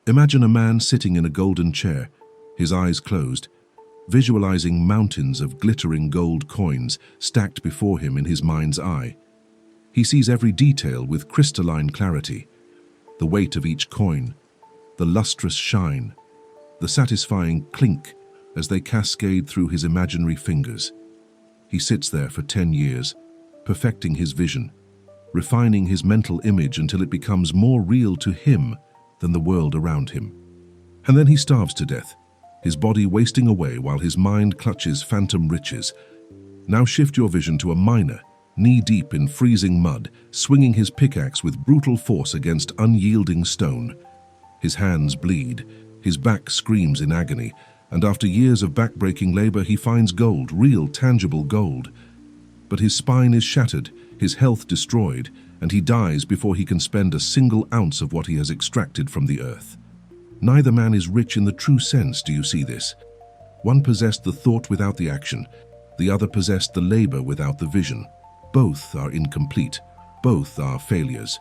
Imagine a man sitting in a golden chair, his eyes closed, visualizing mountains of glittering gold coins stacked before him in his mind's eye. He sees every detail with crystalline clarity: the weight of each coin, the lustrous shine, the satisfying clink as they cascade through his imaginary fingers. He sits there for 10 years, perfecting his vision, refining his mental image until it becomes more real to him than the world around him. And then he starves to death, his body wasting away while his mind clutches phantom riches. Now shift your vision to a miner, knee-deep in freezing mud, swinging his pickaxe with brutal force against unyielding stone. His hands bleed, his back screams in agony, and after years of back-breaking labor he finds gold, real, tangible gold. But his spine is shattered, his health destroyed, and he dies before he can spend a single ounce of what he has extracted from the earth. Neither man is rich in the true sense, do you see this? One possessed the thought without the action, the other possessed the labor without the vision. Both are incomplete, both are failures.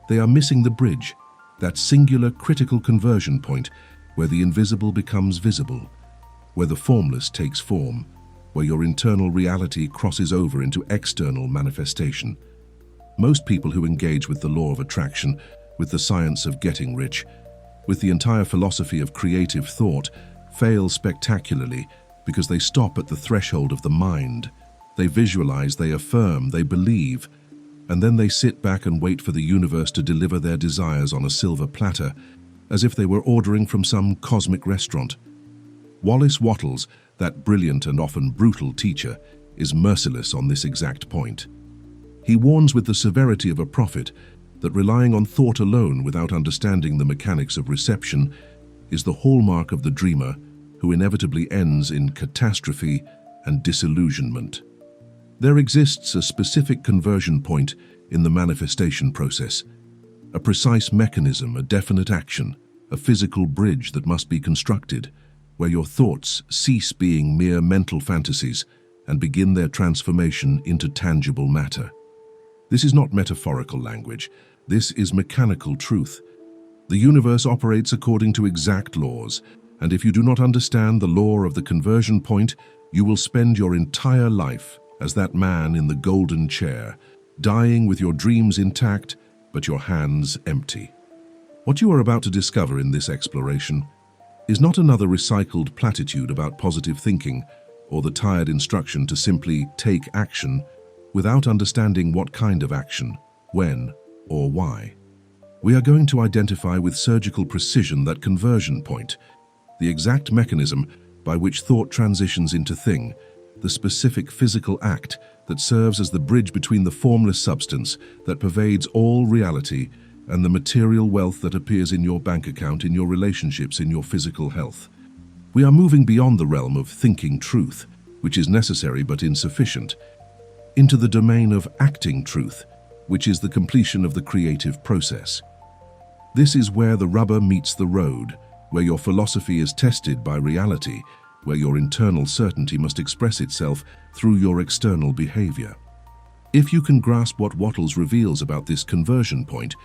They are missing the bridge, that singular critical conversion point where the invisible becomes visible, where the formless takes form, where your internal reality crosses over into external manifestation. Most people who engage with the law of attraction, with the science of getting rich, with the entire philosophy of creative thought, fail spectacularly because they stop at the threshold of the mind. They visualize, they affirm, they believe, and then they sit back and wait for the universe to deliver their desires on a silver platter, as if they were ordering from some cosmic restaurant. Wallace Wattles, that brilliant and often brutal teacher, is merciless on this exact point. He warns with the severity of a prophet that relying on thought alone without understanding the mechanics of reception is the hallmark of the dreamer who inevitably ends in catastrophe and disillusionment. There exists a specific conversion point in the manifestation process, a precise mechanism, a definite action, a physical bridge that must be constructed, where your thoughts cease being mere mental fantasies and begin their transformation into tangible matter. This is not metaphorical language. This is mechanical truth. The universe operates according to exact laws, and if you do not understand the law of the conversion point, you will spend your entire life as that man in the golden chair, dying with your dreams intact, but your hands empty. What you are about to discover in this exploration is not another recycled platitude about positive thinking or the tired instruction to simply take action without understanding what kind of action, when, or why. We are going to identify with surgical precision that conversion point, the exact mechanism by which thought transitions into thing, the specific physical act that serves as the bridge between the formless substance that pervades all reality and the material wealth that appears in your bank account, in your relationships, in your physical health. We are moving beyond the realm of thinking truth, which is necessary but insufficient, into the domain of acting truth, which is the completion of the creative process. This is where the rubber meets the road, where your philosophy is tested by reality, where your internal certainty must express itself through your external behavior. If you can grasp what Wattles reveals about this conversion point,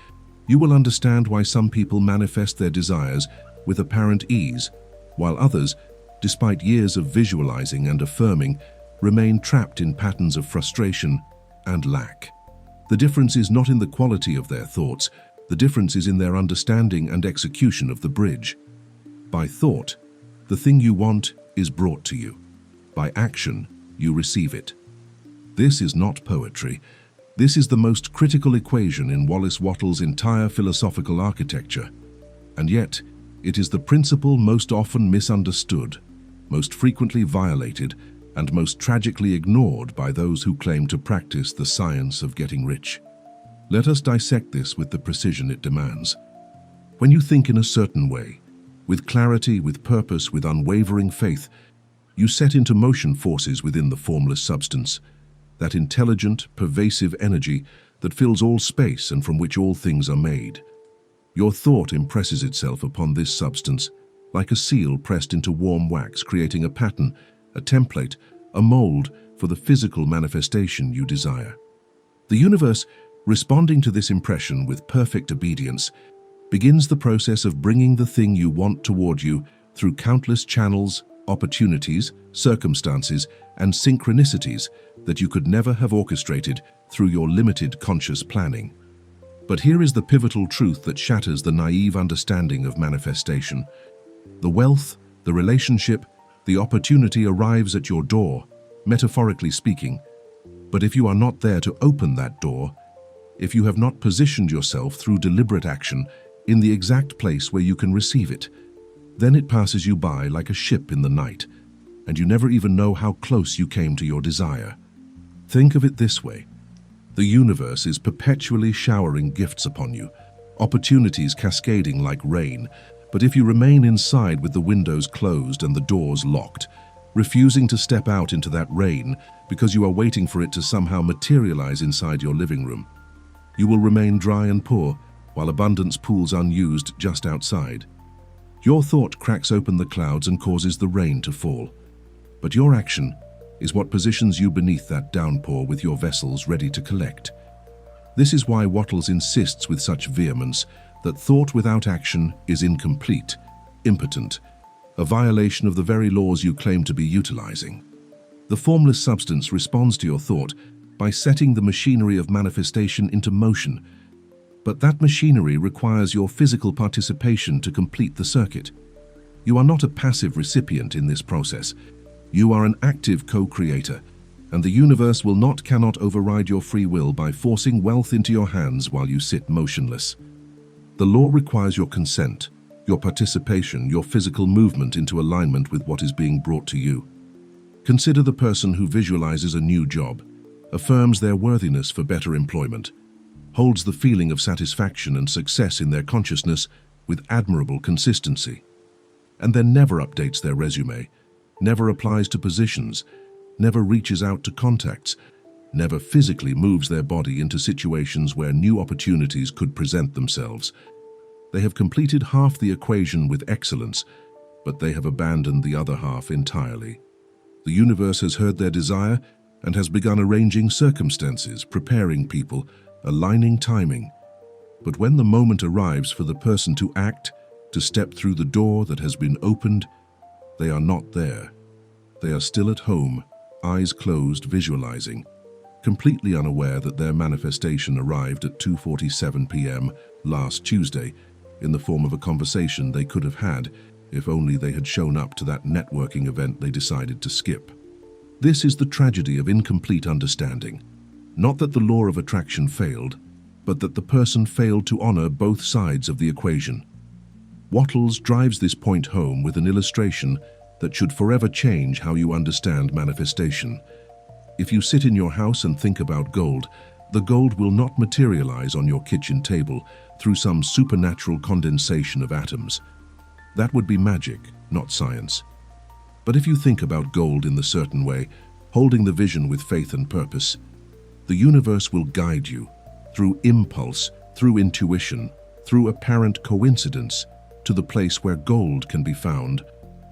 you will understand why some people manifest their desires with apparent ease, while others, despite years of visualizing and affirming, remain trapped in patterns of frustration and lack. The difference is not in the quality of their thoughts, the difference is in their understanding and execution of the bridge. By thought, the thing you want is brought to you. By action, you receive it. This is not poetry. This is the most critical equation in Wallace Wattles' entire philosophical architecture. And yet, it is the principle most often misunderstood, most frequently violated, and most tragically ignored by those who claim to practice the science of getting rich. Let us dissect this with the precision it demands. When you think in a certain way, with clarity, with purpose, with unwavering faith, you set into motion forces within the formless substance, that intelligent, pervasive energy that fills all space and from which all things are made. Your thought impresses itself upon this substance, like a seal pressed into warm wax, creating a pattern, a template, a mold for the physical manifestation you desire. The universe, responding to this impression with perfect obedience, begins the process of bringing the thing you want toward you through countless channels, opportunities, circumstances, and synchronicities that you could never have orchestrated through your limited conscious planning. But here is the pivotal truth that shatters the naive understanding of manifestation. The wealth, the relationship, the opportunity arrives at your door, metaphorically speaking. But if you are not there to open that door, if you have not positioned yourself through deliberate action in the exact place where you can receive it, then it passes you by like a ship in the night, and you never even know how close you came to your desire. Think of it this way. The universe is perpetually showering gifts upon you, opportunities cascading like rain, but if you remain inside with the windows closed and the doors locked, refusing to step out into that rain because you are waiting for it to somehow materialize inside your living room, you will remain dry and poor while abundance pools unused just outside. Your thought cracks open the clouds and causes the rain to fall, but your action is what positions you beneath that downpour with your vessels ready to collect. This is why Wattles insists with such vehemence that thought without action is incomplete, impotent, a violation of the very laws you claim to be utilizing. The formless substance responds to your thought by setting the machinery of manifestation into motion, but that machinery requires your physical participation to complete the circuit. You are not a passive recipient in this process. You are an active co-creator, and the universe cannot override your free will by forcing wealth into your hands while you sit motionless. The law requires your consent, your participation, your physical movement into alignment with what is being brought to you. Consider the person who visualizes a new job, affirms their worthiness for better employment, holds the feeling of satisfaction and success in their consciousness with admirable consistency, and then never updates their resume, never applies to positions, never reaches out to contacts, never physically moves their body into situations where new opportunities could present themselves. They have completed half the equation with excellence, but they have abandoned the other half entirely. The universe has heard their desire and has begun arranging circumstances, preparing people, aligning timing. But when the moment arrives for the person to act, to step through the door that has been opened, they are not there. They are still at home, eyes closed, visualizing, completely unaware that their manifestation arrived at 2:47 p.m. last Tuesday in the form of a conversation they could have had if only they had shown up to that networking event they decided to skip. This is the tragedy of incomplete understanding. Not that the law of attraction failed, but that the person failed to honor both sides of the equation. Wattles drives this point home with an illustration that should forever change how you understand manifestation. If you sit in your house and think about gold, the gold will not materialize on your kitchen table through some supernatural condensation of atoms. That would be magic, not science. But if you think about gold in the certain way, holding the vision with faith and purpose, the universe will guide you through impulse, through intuition, through apparent coincidence, to the place where gold can be found,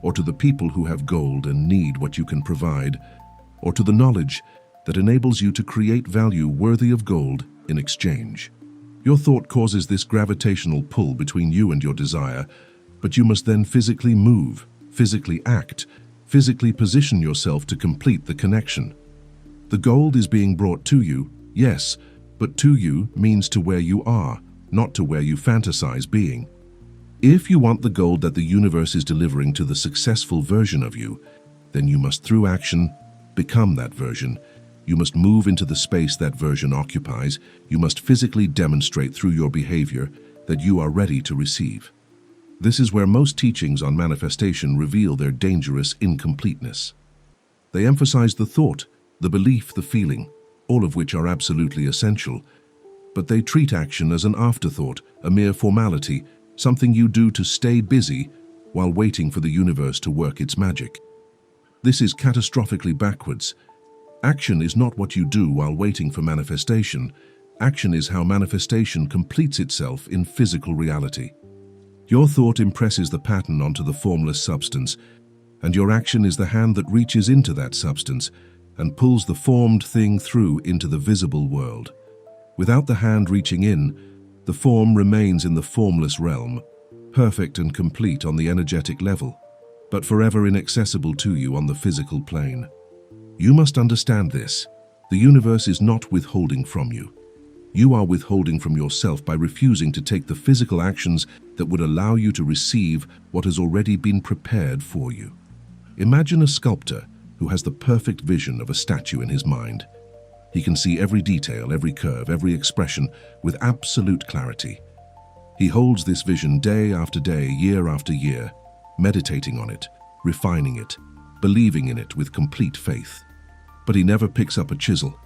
or to the people who have gold and need what you can provide, or to the knowledge that enables you to create value worthy of gold in exchange. Your thought causes this gravitational pull between you and your desire, but you must then physically move, physically act, physically position yourself to complete the connection. The gold is being brought to you, yes, but to you means to where you are, not to where you fantasize being. If you want the gold that the universe is delivering to the successful version of you, then you must, through action, become that version. You must move into the space that version occupies. You must physically demonstrate through your behavior that you are ready to receive. This is where most teachings on manifestation reveal their dangerous incompleteness. They emphasize the thought, the belief, the feeling, all of which are absolutely essential, but they treat action as an afterthought, a mere formality, something you do to stay busy while waiting for the universe to work its magic. This is catastrophically backwards. Action is not what you do while waiting for manifestation. Action is how manifestation completes itself in physical reality. Your thought impresses the pattern onto the formless substance, and your action is the hand that reaches into that substance and pulls the formed thing through into the visible world. Without the hand reaching in, The form remains in the formless realm, perfect and complete on the energetic level, but forever inaccessible to you on the physical plane. You must understand this. The universe is not withholding from you. You are withholding from yourself by refusing to take the physical actions that would allow you to receive what has already been prepared for you. Imagine a sculptor who has the perfect vision of a statue in his mind. He can see every detail, every curve, every expression with absolute clarity. He holds this vision day after day, year after year, meditating on it, refining it, believing in it with complete faith. But he never picks up a chisel.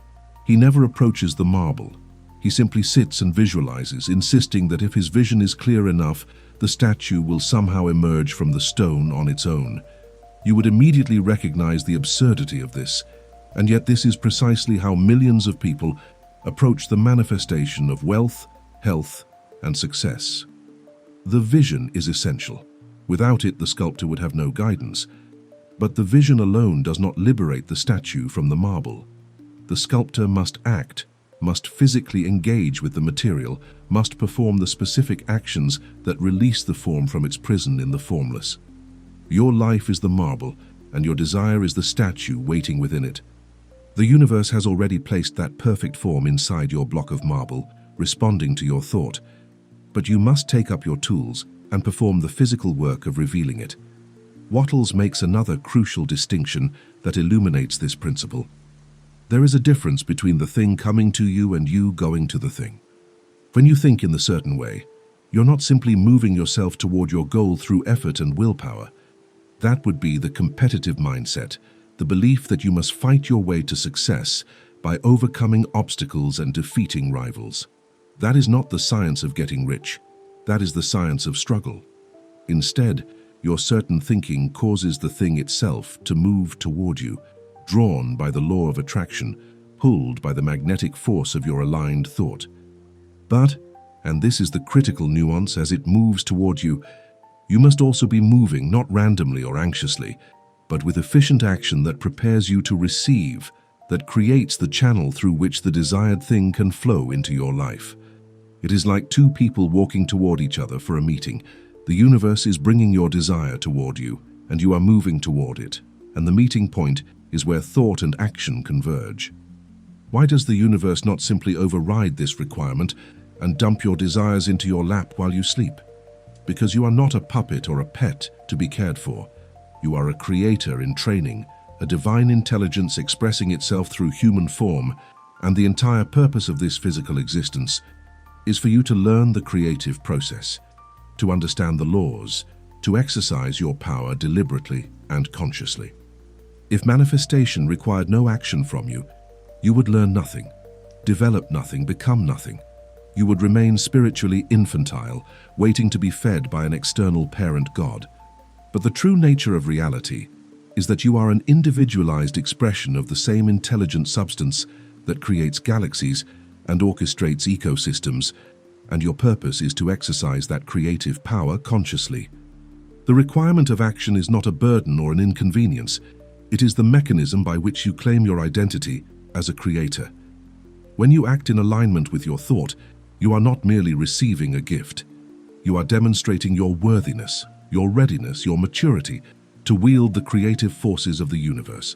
He never approaches the marble. He simply sits and visualizes, insisting that if his vision is clear enough, the statue will somehow emerge from the stone on its own. You would immediately recognize the absurdity of this, and yet this is precisely how millions of people approach the manifestation of wealth, health, and success. The vision is essential. Without it, the sculptor would have no guidance. But the vision alone does not liberate the statue from the marble. The sculptor must act, must physically engage with the material, must perform the specific actions that release the form from its prison in the formless. Your life is the marble, and your desire is the statue waiting within it. The universe has already placed that perfect form inside your block of marble, responding to your thought. But you must take up your tools and perform the physical work of revealing it. Wattles makes another crucial distinction that illuminates this principle. There is a difference between the thing coming to you and you going to the thing. When you think in a certain way, you're not simply moving yourself toward your goal through effort and willpower. That would be the competitive mindset, the belief that you must fight your way to success by overcoming obstacles and defeating rivals. That is not the science of getting rich. That is the science of struggle. Instead, your certain thinking causes the thing itself to move toward you, drawn by the law of attraction, pulled by the magnetic force of your aligned thought. But, and this is the critical nuance as it moves toward you, you must also be moving not randomly or anxiously, but with efficient action that prepares you to receive, that creates the channel through which the desired thing can flow into your life. It is like two people walking toward each other for a meeting. The universe is bringing your desire toward you, and you are moving toward it, and the meeting point is where thought and action converge. Why does the universe not simply override this requirement and dump your desires into your lap while you sleep? Because you are not a puppet or a pet to be cared for. You are a creator in training, a divine intelligence expressing itself through human form, and the entire purpose of this physical existence is for you to learn the creative process, to understand the laws, to exercise your power deliberately and consciously. If manifestation required no action from you, you would learn nothing, develop nothing, become nothing. You would remain spiritually infantile, waiting to be fed by an external parent God. But the true nature of reality is that you are an individualized expression of the same intelligent substance that creates galaxies and orchestrates ecosystems, and your purpose is to exercise that creative power consciously. The requirement of action is not a burden or an inconvenience. It is the mechanism by which you claim your identity as a creator. When you act in alignment with your thought, you are not merely receiving a gift. You are demonstrating your worthiness, your readiness, your maturity to wield the creative forces of the universe.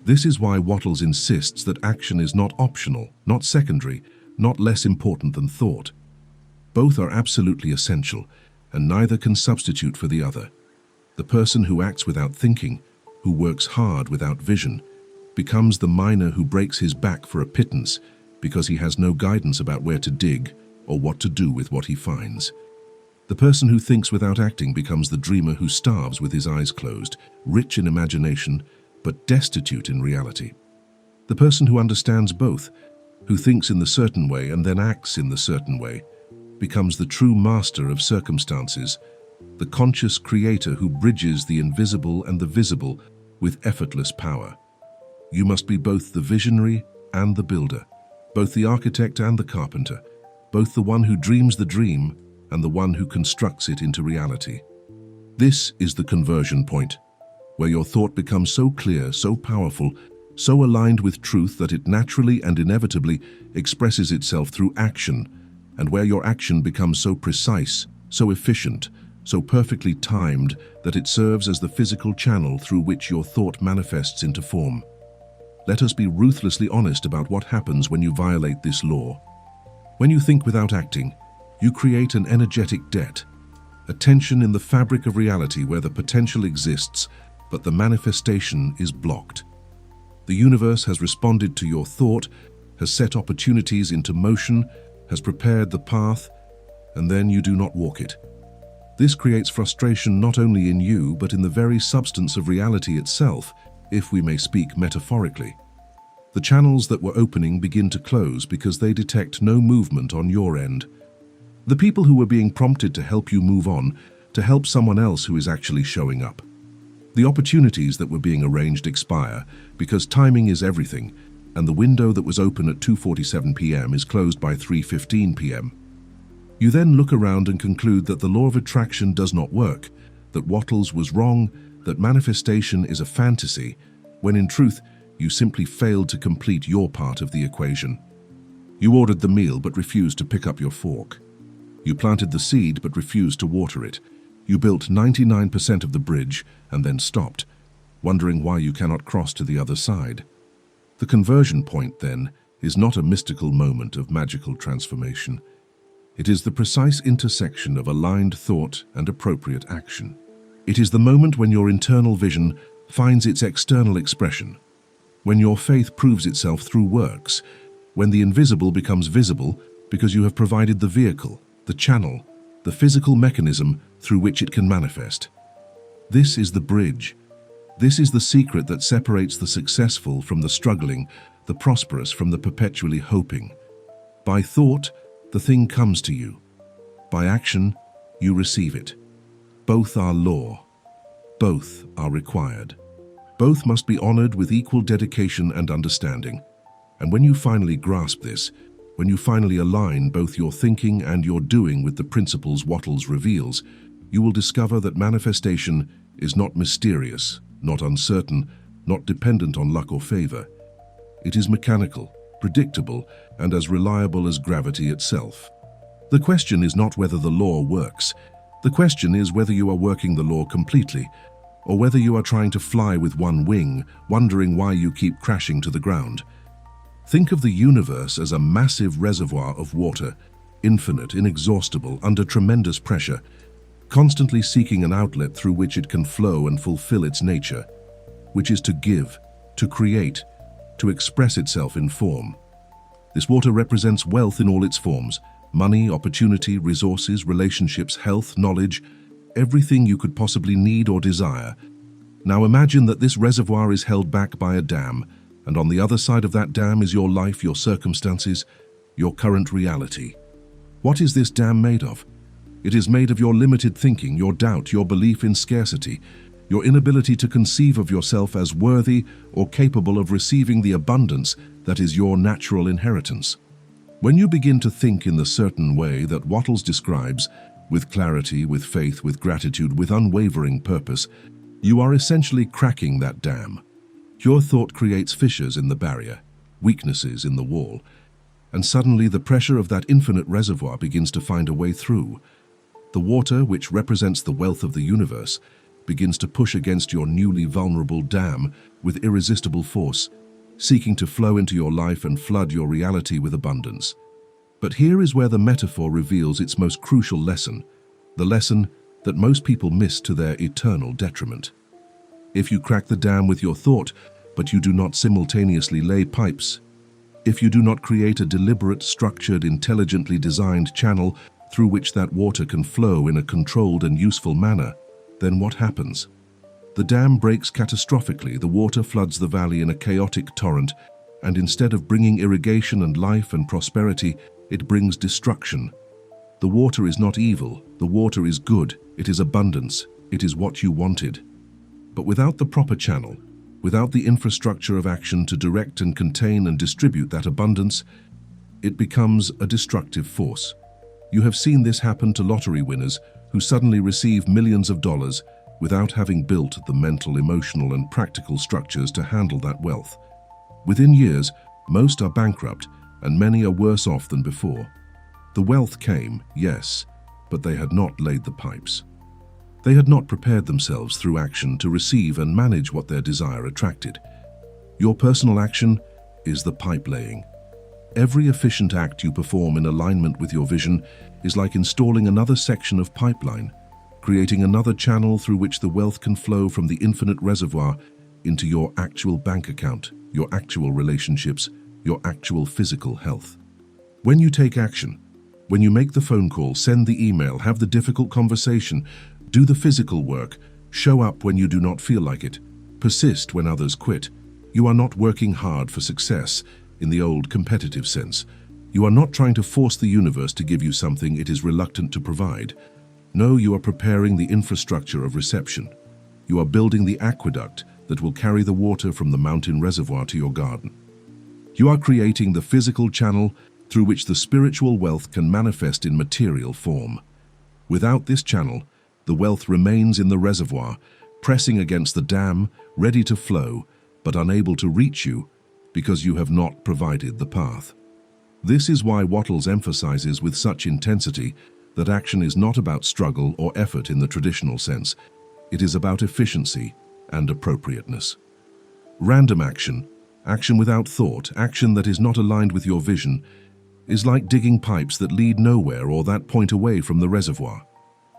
This is why Wattles insists that action is not optional, not secondary, not less important than thought. Both are absolutely essential, and neither can substitute for the other. The person who acts without thinking, who works hard without vision, becomes the miner who breaks his back for a pittance because he has no guidance about where to dig or what to do with what he finds. The person who thinks without acting becomes the dreamer who starves with his eyes closed, rich in imagination, but destitute in reality. The person who understands both, who thinks in the certain way and then acts in the certain way, becomes the true master of circumstances, the conscious creator who bridges the invisible and the visible with effortless power. You must be both the visionary and the builder, both the architect and the carpenter, both the one who dreams the dream and the one who constructs it into reality. This is the conversion point, where your thought becomes so clear, so powerful, so aligned with truth that it naturally and inevitably expresses itself through action, and where your action becomes so precise, so efficient, so perfectly timed that it serves as the physical channel through which your thought manifests into form. Let us be ruthlessly honest about what happens when you violate this law. When you think without acting, you create an energetic debt, a tension in the fabric of reality where the potential exists, but the manifestation is blocked. The universe has responded to your thought, has set opportunities into motion, has prepared the path, and then you do not walk it. This creates frustration not only in you, but in the very substance of reality itself, if we may speak metaphorically. The channels that were opening begin to close because they detect no movement on your end. The people who were being prompted to help you move on, to help someone else who is actually showing up. The opportunities that were being arranged expire because timing is everything, and the window that was open at 2:47 p.m. is closed by 3:15 p.m. You then look around and conclude that the law of attraction does not work, that Wattles was wrong, that manifestation is a fantasy, when in truth, you simply failed to complete your part of the equation. You ordered the meal but refused to pick up your fork. You planted the seed but refused to water it. You built 99% of the bridge and then stopped, wondering why you cannot cross to the other side. The conversion point, then, is not a mystical moment of magical transformation. It is the precise intersection of aligned thought and appropriate action. It is the moment when your internal vision finds its external expression, when your faith proves itself through works, when the invisible becomes visible because you have provided the vehicle, the channel, the physical mechanism through which it can manifest. This is the bridge. This is the secret that separates the successful from the struggling, the prosperous from the perpetually hoping. By thought, the thing comes to you. By action, you receive it. Both are law. Both are required. Both must be honored with equal dedication and understanding. And when you finally grasp this, when you finally align both your thinking and your doing with the principles Wattles reveals, you will discover that manifestation is not mysterious, not uncertain, not dependent on luck or favor. It is mechanical, predictable, and as reliable as gravity itself. The question is not whether the law works. The question is whether you are working the law completely, or whether you are trying to fly with one wing, wondering why you keep crashing to the ground. Think of the universe as a massive reservoir of water, infinite, inexhaustible, under tremendous pressure, constantly seeking an outlet through which it can flow and fulfill its nature, which is to give, to create, to express itself in form. This water represents wealth in all its forms: money, opportunity, resources, relationships, health, knowledge, everything you could possibly need or desire. Now imagine that this reservoir is held back by a dam, and on the other side of that dam is your life, your circumstances, your current reality. What is this dam made of? It is made of your limited thinking, your doubt, your belief in scarcity, your inability to conceive of yourself as worthy or capable of receiving the abundance that is your natural inheritance. When you begin to think in the certain way that Wattles describes, with clarity, with faith, with gratitude, with unwavering purpose, you are essentially cracking that dam. Your thought creates fissures in the barrier, weaknesses in the wall, and suddenly the pressure of that infinite reservoir begins to find a way through. The water, which represents the wealth of the universe, begins to push against your newly vulnerable dam with irresistible force, seeking to flow into your life and flood your reality with abundance. But here is where the metaphor reveals its most crucial lesson, the lesson that most people miss to their eternal detriment. If you crack the dam with your thought, but you do not simultaneously lay pipes, if you do not create a deliberate, structured, intelligently designed channel through which that water can flow in a controlled and useful manner, then what happens? The dam breaks catastrophically, the water floods the valley in a chaotic torrent, and instead of bringing irrigation and life and prosperity, it brings destruction. The water is not evil, the water is good, it is abundance, it is what you wanted. But without the proper channel, without the infrastructure of action to direct and contain and distribute that abundance, it becomes a destructive force. You have seen this happen to lottery winners who suddenly receive millions of dollars without having built the mental, emotional, and practical structures to handle that wealth. Within years, most are bankrupt and many are worse off than before. The wealth came, yes, but they had not laid the pipes. They had not prepared themselves through action to receive and manage what their desire attracted. Your personal action is the pipe laying. Every efficient act you perform in alignment with your vision is like installing another section of pipeline, creating another channel through which the wealth can flow from the infinite reservoir into your actual bank account, your actual relationships, your actual physical health. When you take action, when you make the phone call, send the email, have the difficult conversation, do the physical work, show up when you do not feel like it, persist when others quit, you are not working hard for success in the old competitive sense. You are not trying to force the universe to give you something it is reluctant to provide. No, you are preparing the infrastructure of reception. You are building the aqueduct that will carry the water from the mountain reservoir to your garden. You are creating the physical channel through which the spiritual wealth can manifest in material form. Without this channel, the wealth remains in the reservoir, pressing against the dam, ready to flow, but unable to reach you because you have not provided the path. This is why Wattles emphasizes with such intensity that action is not about struggle or effort in the traditional sense. It is about efficiency and appropriateness. Random action, action without thought, action that is not aligned with your vision, is like digging pipes that lead nowhere or that point away from the reservoir.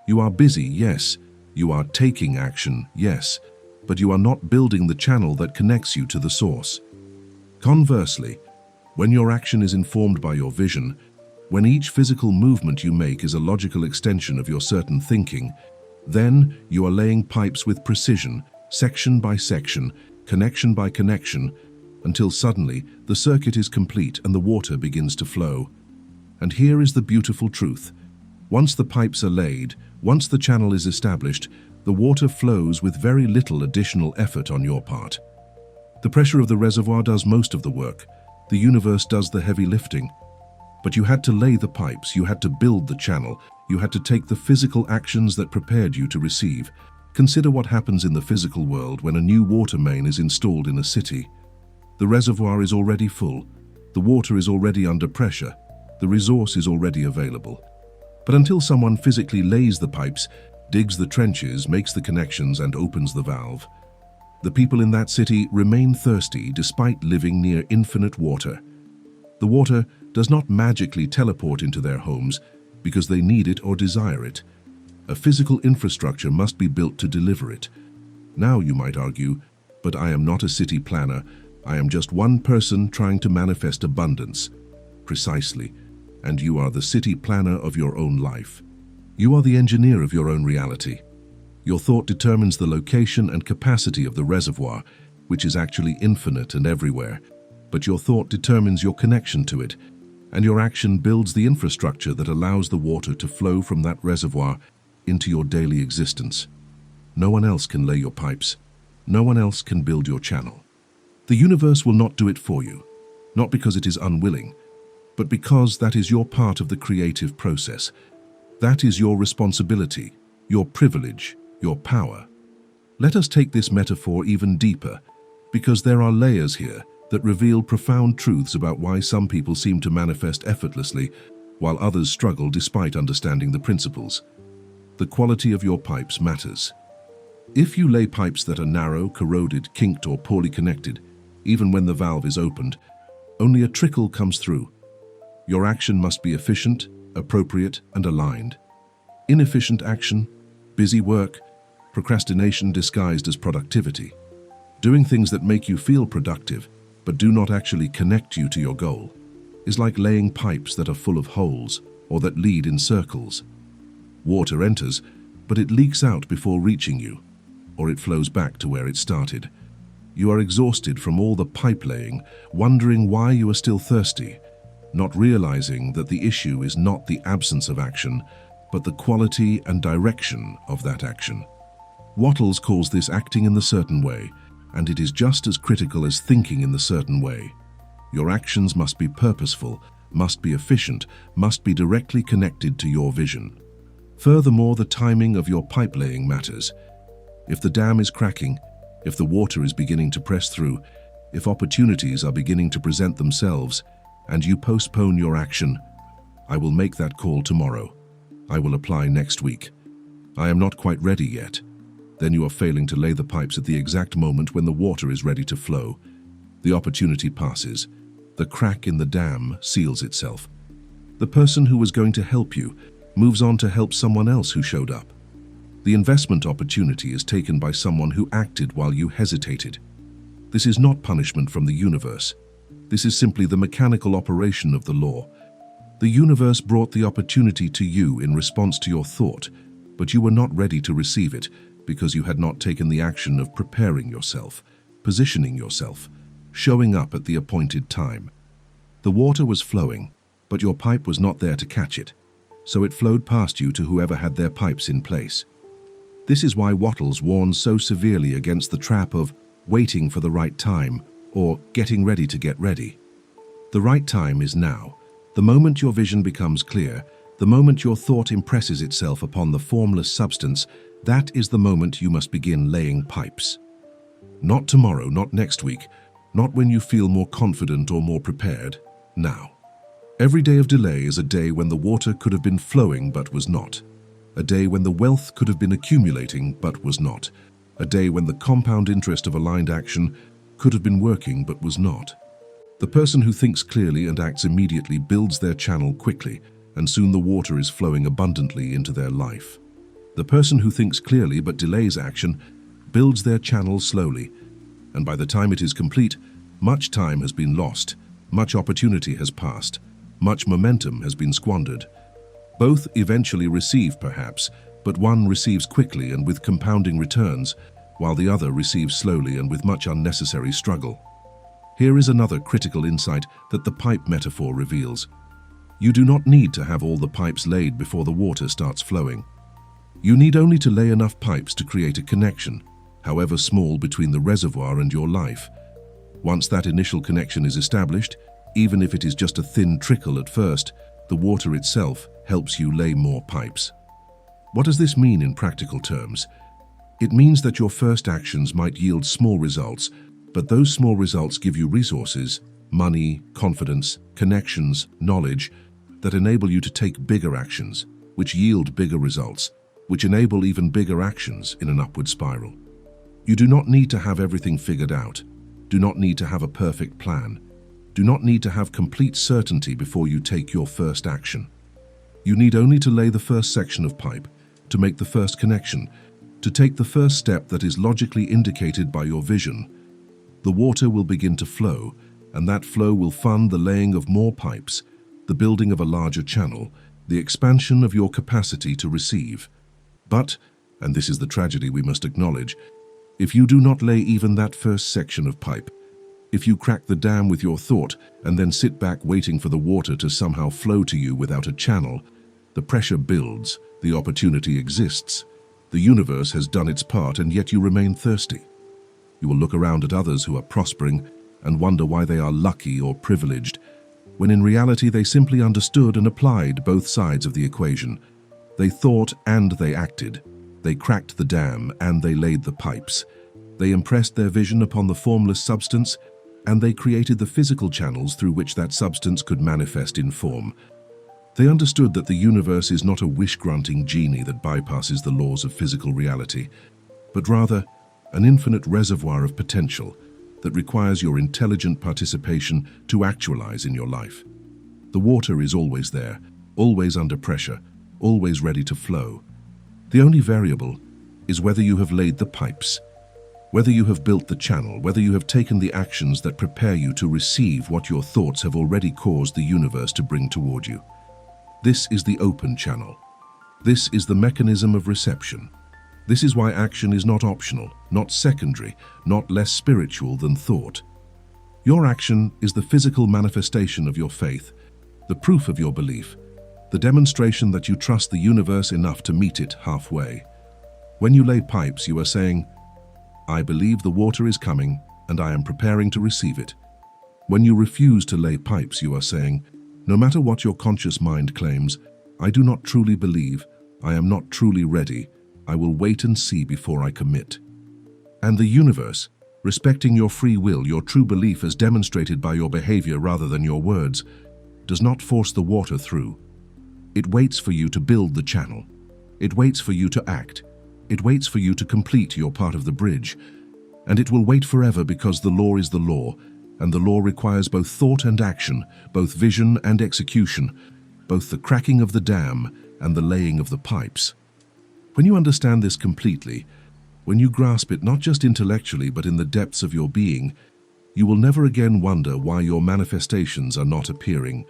You are busy, yes. You are taking action, yes. But you are not building the channel that connects you to the source. Conversely, when your action is informed by your vision, when each physical movement you make is a logical extension of your certain thinking, then you are laying pipes with precision, section by section, connection by connection, until suddenly the circuit is complete and the water begins to flow. And here is the beautiful truth. Once the pipes are laid, once the channel is established, the water flows with very little additional effort on your part. The pressure of the reservoir does most of the work. The universe does the heavy lifting. But you had to lay the pipes, you had to build the channel, you had to take the physical actions that prepared you to receive. Consider what happens in the physical world when a new water main is installed in a city. The reservoir is already full, the water is already under pressure, the resource is already available. But until someone physically lays the pipes, digs the trenches, makes the connections, and opens the valve, the people in that city remain thirsty despite living near infinite water. The water does not magically teleport into their homes because they need it or desire it. A physical infrastructure must be built to deliver it. Now you might argue, but I am not a city planner. I am just one person trying to manifest abundance. Precisely. And you are the city planner of your own life. You are the engineer of your own reality. Your thought determines the location and capacity of the reservoir, which is actually infinite and everywhere. But your thought determines your connection to it, and your action builds the infrastructure that allows the water to flow from that reservoir into your daily existence. No one else can lay your pipes. No one else can build your channel. The universe will not do it for you, not because it is unwilling, but because that is your part of the creative process. That is your responsibility, your privilege, your power. Let us take this metaphor even deeper, because there are layers here that reveal profound truths about why some people seem to manifest effortlessly, while others struggle despite understanding the principles. The quality of your pipes matters. If you lay pipes that are narrow, corroded, kinked, or poorly connected, even when the valve is opened, only a trickle comes through. Your action must be efficient, appropriate, and aligned. Inefficient action, busy work, procrastination disguised as productivity. Doing things that make you feel productive, but do not actually connect you to your goal, is like laying pipes that are full of holes or that lead in circles. Water enters, but it leaks out before reaching you, or it flows back to where it started. You are exhausted from all the pipe laying, wondering why you are still thirsty, not realizing that the issue is not the absence of action, but the quality and direction of that action. Wattles calls this acting in the certain way, and it is just as critical as thinking in the certain way. Your actions must be purposeful, must be efficient, must be directly connected to your vision. Furthermore, the timing of your pipe laying matters. If the dam is cracking, if the water is beginning to press through, if opportunities are beginning to present themselves, and you postpone your action, I will make that call tomorrow. I will apply next week. I am not quite ready yet. Then you are failing to lay the pipes at the exact moment when the water is ready to flow. The opportunity passes. The crack in the dam seals itself. The person who was going to help you moves on to help someone else who showed up. The investment opportunity is taken by someone who acted while you hesitated. This is not punishment from the universe. This is simply the mechanical operation of the law. The universe brought the opportunity to you in response to your thought, but you were not ready to receive it because you had not taken the action of preparing yourself, positioning yourself, showing up at the appointed time. The water was flowing, but your pipe was not there to catch it, so it flowed past you to whoever had their pipes in place. This is why Wattles warns so severely against the trap of waiting for the right time or getting ready to get ready. The right time is now. The moment your vision becomes clear, the moment your thought impresses itself upon the formless substance, that is the moment you must begin laying pipes. Not tomorrow, not next week, not when you feel more confident or more prepared, now. Every day of delay is a day when the water could have been flowing but was not. A day when the wealth could have been accumulating but was not. A day when the compound interest of aligned action could have been working but was not. The person who thinks clearly and acts immediately builds their channel quickly, and soon the water is flowing abundantly into their life. The person who thinks clearly but delays action builds their channel slowly, and by the time it is complete, much time has been lost, much opportunity has passed, much momentum has been squandered. Both eventually receive, perhaps, but one receives quickly and with compounding returns, while the other receives slowly and with much unnecessary struggle. Here is another critical insight that the pipe metaphor reveals. You do not need to have all the pipes laid before the water starts flowing. You need only to lay enough pipes to create a connection, however small, between the reservoir and your life. Once that initial connection is established, even if it is just a thin trickle at first, the water itself helps you lay more pipes. What does this mean in practical terms? It means that your first actions might yield small results, but those small results give you resources, money, confidence, connections, knowledge, that enable you to take bigger actions, which yield bigger results, which enable even bigger actions in an upward spiral. You do not need to have everything figured out. Do not need to have a perfect plan. Do not need to have complete certainty before you take your first action. You need only to lay the first section of pipe, to make the first connection, to take the first step that is logically indicated by your vision. The water will begin to flow, and that flow will fund the laying of more pipes, the building of a larger channel, the expansion of your capacity to receive. But, and this is the tragedy we must acknowledge, if you do not lay even that first section of pipe, if you crack the dam with your thought and then sit back waiting for the water to somehow flow to you without a channel, the pressure builds, the opportunity exists. The universe has done its part, and yet you remain thirsty. You will look around at others who are prospering and wonder why they are lucky or privileged, when in reality they simply understood and applied both sides of the equation. They thought and they acted. They cracked the dam and they laid the pipes. They impressed their vision upon the formless substance, and they created the physical channels through which that substance could manifest in form. They understood that the universe is not a wish-granting genie that bypasses the laws of physical reality, but rather an infinite reservoir of potential that requires your intelligent participation to actualize in your life. The water is always there, always under pressure, always ready to flow. The only variable is whether you have laid the pipes, whether you have built the channel, whether you have taken the actions that prepare you to receive what your thoughts have already caused the universe to bring toward you. This is the open channel. This is the mechanism of reception. This is why action is not optional, not secondary, not less spiritual than thought. Your action is the physical manifestation of your faith, the proof of your belief, the demonstration that you trust the universe enough to meet it halfway. When you lay pipes, you are saying, "I believe the water is coming, and I am preparing to receive it." When you refuse to lay pipes, you are saying, "No matter what your conscious mind claims, I do not truly believe, I am not truly ready, I will wait and see before I commit." And the universe, respecting your free will, your true belief as demonstrated by your behavior rather than your words, does not force the water through. It waits for you to build the channel. It waits for you to act. It waits for you to complete your part of the bridge. And it will wait forever because the law is the law, and the law requires both thought and action, both vision and execution, both the cracking of the dam and the laying of the pipes. When you understand this completely, when you grasp it not just intellectually but in the depths of your being, you will never again wonder why your manifestations are not appearing.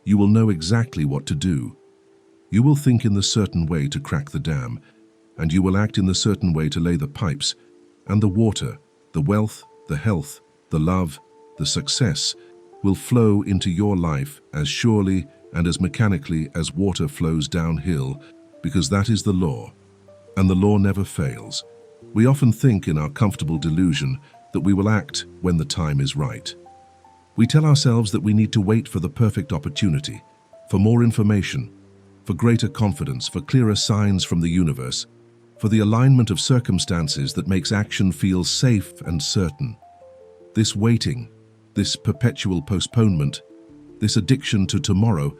You will know exactly what to do. You will think in the certain way to crack the dam, and you will act in the certain way to lay the pipes, and the water, the wealth, the health, the love, the success will flow into your life as surely and as mechanically as water flows downhill, because that is the law, and the law never fails. We often think in our comfortable delusion that we will act when the time is right. We tell ourselves that we need to wait for the perfect opportunity, for more information, for greater confidence, for clearer signs from the universe, for the alignment of circumstances that makes action feel safe and certain. This waiting, this perpetual postponement, this addiction to tomorrow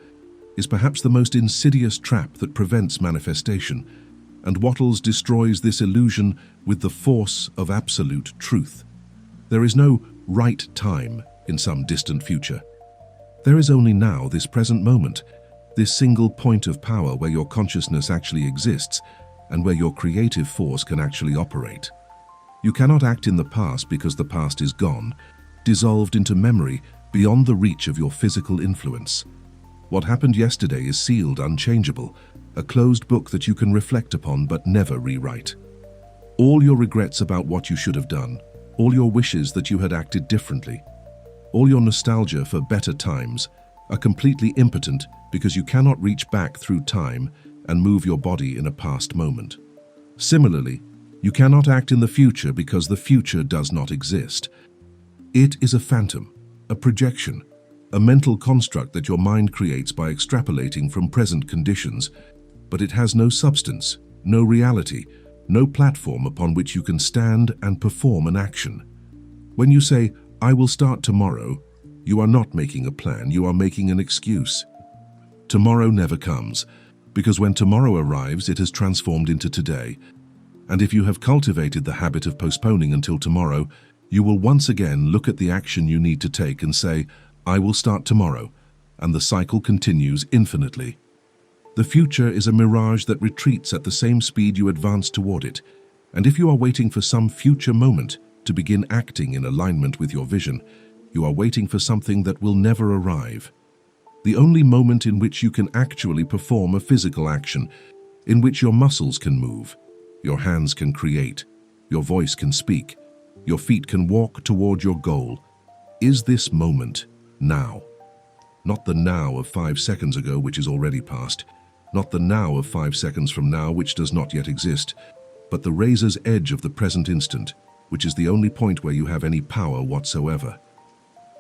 is perhaps the most insidious trap that prevents manifestation, and Wattles destroys this illusion with the force of absolute truth. There is no right time in some distant future. There is only now, this present moment, this single point of power where your consciousness actually exists and where your creative force can actually operate. You cannot act in the past because the past is gone, dissolved into memory beyond the reach of your physical influence. What happened yesterday is sealed, unchangeable, a closed book that you can reflect upon but never rewrite. All your regrets about what you should have done, all your wishes that you had acted differently, all your nostalgia for better times are completely impotent because you cannot reach back through time and move your body in a past moment. Similarly, you cannot act in the future because the future does not exist. It is a phantom, a projection, a mental construct that your mind creates by extrapolating from present conditions, but it has no substance, no reality, no platform upon which you can stand and perform an action. When you say, "I will start tomorrow," you are not making a plan, you are making an excuse. Tomorrow never comes, because when tomorrow arrives, it has transformed into today. And if you have cultivated the habit of postponing until tomorrow, you will once again look at the action you need to take and say, "I will start tomorrow," and the cycle continues infinitely. The future is a mirage that retreats at the same speed you advance toward it, and if you are waiting for some future moment to begin acting in alignment with your vision, you are waiting for something that will never arrive. The only moment in which you can actually perform a physical action, in which your muscles can move, your hands can create, your voice can speak, your feet can walk toward your goal, is this moment now. Not the now of 5 seconds ago, which is already past, not the now of 5 seconds from now, which does not yet exist, but the razor's edge of the present instant, which is the only point where you have any power whatsoever.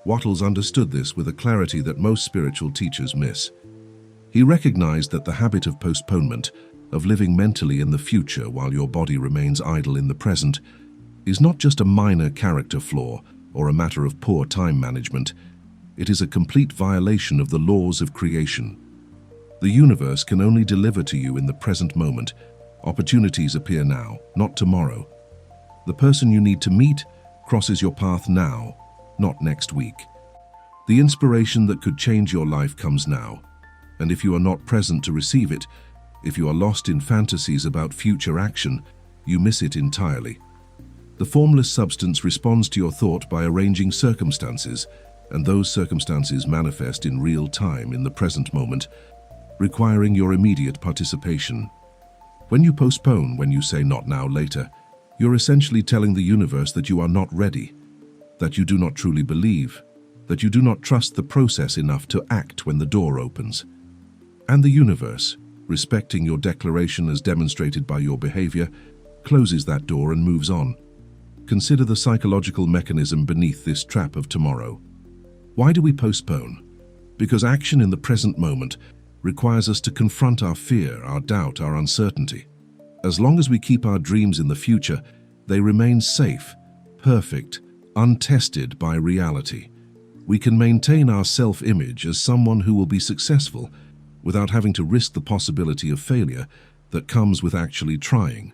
Wattles understood this with a clarity that most spiritual teachers miss. He recognized that the habit of postponement, of living mentally in the future while your body remains idle in the present, is not just a minor character flaw or a matter of poor time management. It is a complete violation of the laws of creation. The universe can only deliver to you in the present moment. Opportunities appear now, not tomorrow. The person you need to meet crosses your path now, not next week. The inspiration that could change your life comes now, and if you are not present to receive it, if you are lost in fantasies about future action, you miss it entirely. The formless substance responds to your thought by arranging circumstances, and those circumstances manifest in real time in the present moment, requiring your immediate participation. When you postpone, when you say "not now, later," you're essentially telling the universe that you are not ready, that you do not truly believe, that you do not trust the process enough to act when the door opens. And the universe, respecting your declaration as demonstrated by your behavior, closes that door and moves on. Consider the psychological mechanism beneath this trap of tomorrow. Why do we postpone? Because action in the present moment requires us to confront our fear, our doubt, our uncertainty. As long as we keep our dreams in the future, they remain safe, perfect, untested by reality. We can maintain our self-image as someone who will be successful, without having to risk the possibility of failure that comes with actually trying.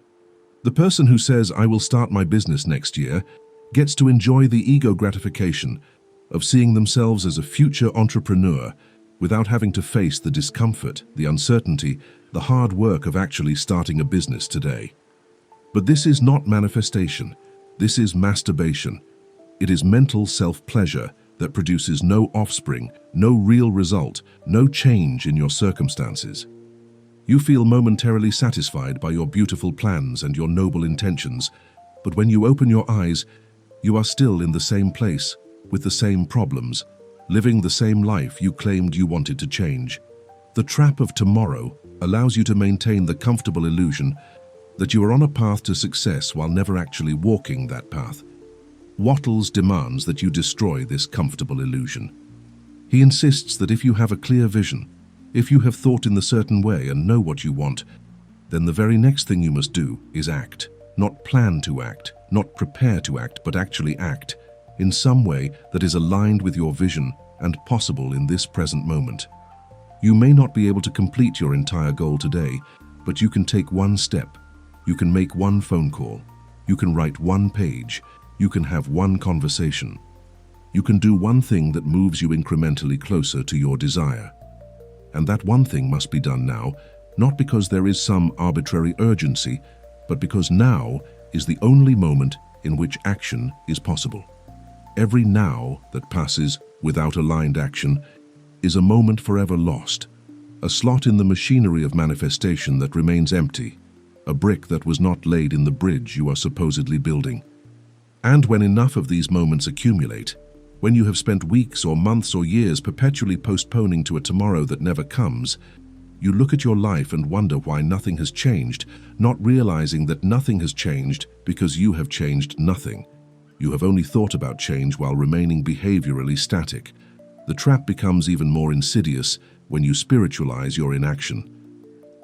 The person who says, "I will start my business next year," gets to enjoy the ego gratification of seeing themselves as a future entrepreneur without having to face the discomfort, the uncertainty, the hard work of actually starting a business today. But this is not manifestation. This is masturbation. It is mental self-pleasure that produces no offspring, no real result, no change in your circumstances. You feel momentarily satisfied by your beautiful plans and your noble intentions, but when you open your eyes, you are still in the same place, with the same problems, living the same life you claimed you wanted to change. The trap of tomorrow allows you to maintain the comfortable illusion that you are on a path to success while never actually walking that path. Wattles demands that you destroy this comfortable illusion. He insists that if you have a clear vision, if you have thought in the certain way and know what you want, then the very next thing you must do is act. Not plan to act, not prepare to act, but actually act in some way that is aligned with your vision and possible in this present moment. You may not be able to complete your entire goal today, but you can take one step. You can make one phone call. You can write one page. You can have one conversation. You can do one thing that moves you incrementally closer to your desire. And that one thing must be done now, not because there is some arbitrary urgency, but because now is the only moment in which action is possible. Every now that passes without aligned action is a moment forever lost, a slot in the machinery of manifestation that remains empty, a brick that was not laid in the bridge you are supposedly building. And when enough of these moments accumulate, when you have spent weeks or months or years perpetually postponing to a tomorrow that never comes, you look at your life and wonder why nothing has changed, not realizing that nothing has changed because you have changed nothing. You have only thought about change while remaining behaviorally static. The trap becomes even more insidious when you spiritualize your inaction.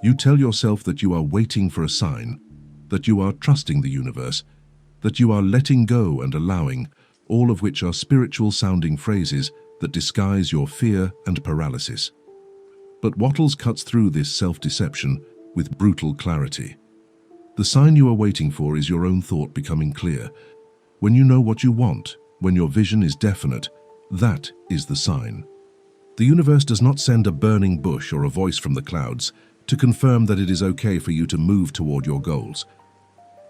You tell yourself that you are waiting for a sign, that you are trusting the universe, that you are letting go and allowing, all of which are spiritual-sounding phrases that disguise your fear and paralysis. But Wattles cuts through this self-deception with brutal clarity. The sign you are waiting for is your own thought becoming clear. When you know what you want, when your vision is definite, that is the sign. The universe does not send a burning bush or a voice from the clouds to confirm that it is okay for you to move toward your goals.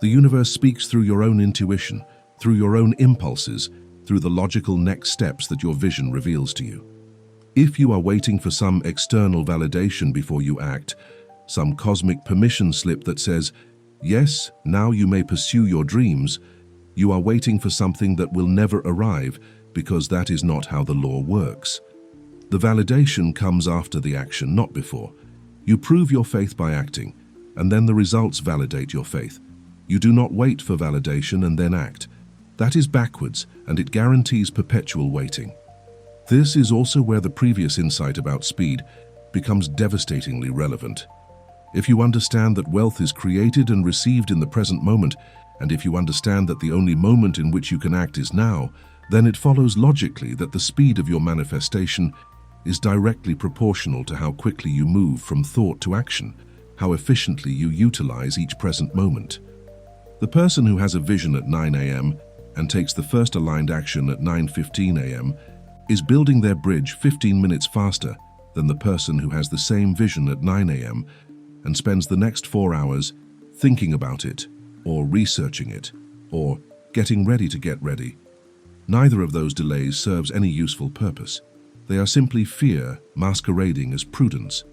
The universe speaks through your own intuition, through your own impulses, through the logical next steps that your vision reveals to you. If you are waiting for some external validation before you act, some cosmic permission slip that says, "Yes, now you may pursue your dreams," you are waiting for something that will never arrive because that is not how the law works. The validation comes after the action, not before. You prove your faith by acting, and then the results validate your faith. You do not wait for validation and then act. That is backwards, and it guarantees perpetual waiting. This is also where the previous insight about speed becomes devastatingly relevant. If you understand that wealth is created and received in the present moment, and if you understand that the only moment in which you can act is now, then it follows logically that the speed of your manifestation is directly proportional to how quickly you move from thought to action, how efficiently you utilize each present moment. The person who has a vision at 9 a.m. and takes the first aligned action at 9:15 a.m. is building their bridge 15 minutes faster than the person who has the same vision at 9 a.m. and spends the next 4 hours thinking about it, or researching it, or getting ready to get ready. Neither of those delays serves any useful purpose. They are simply fear masquerading as prudence.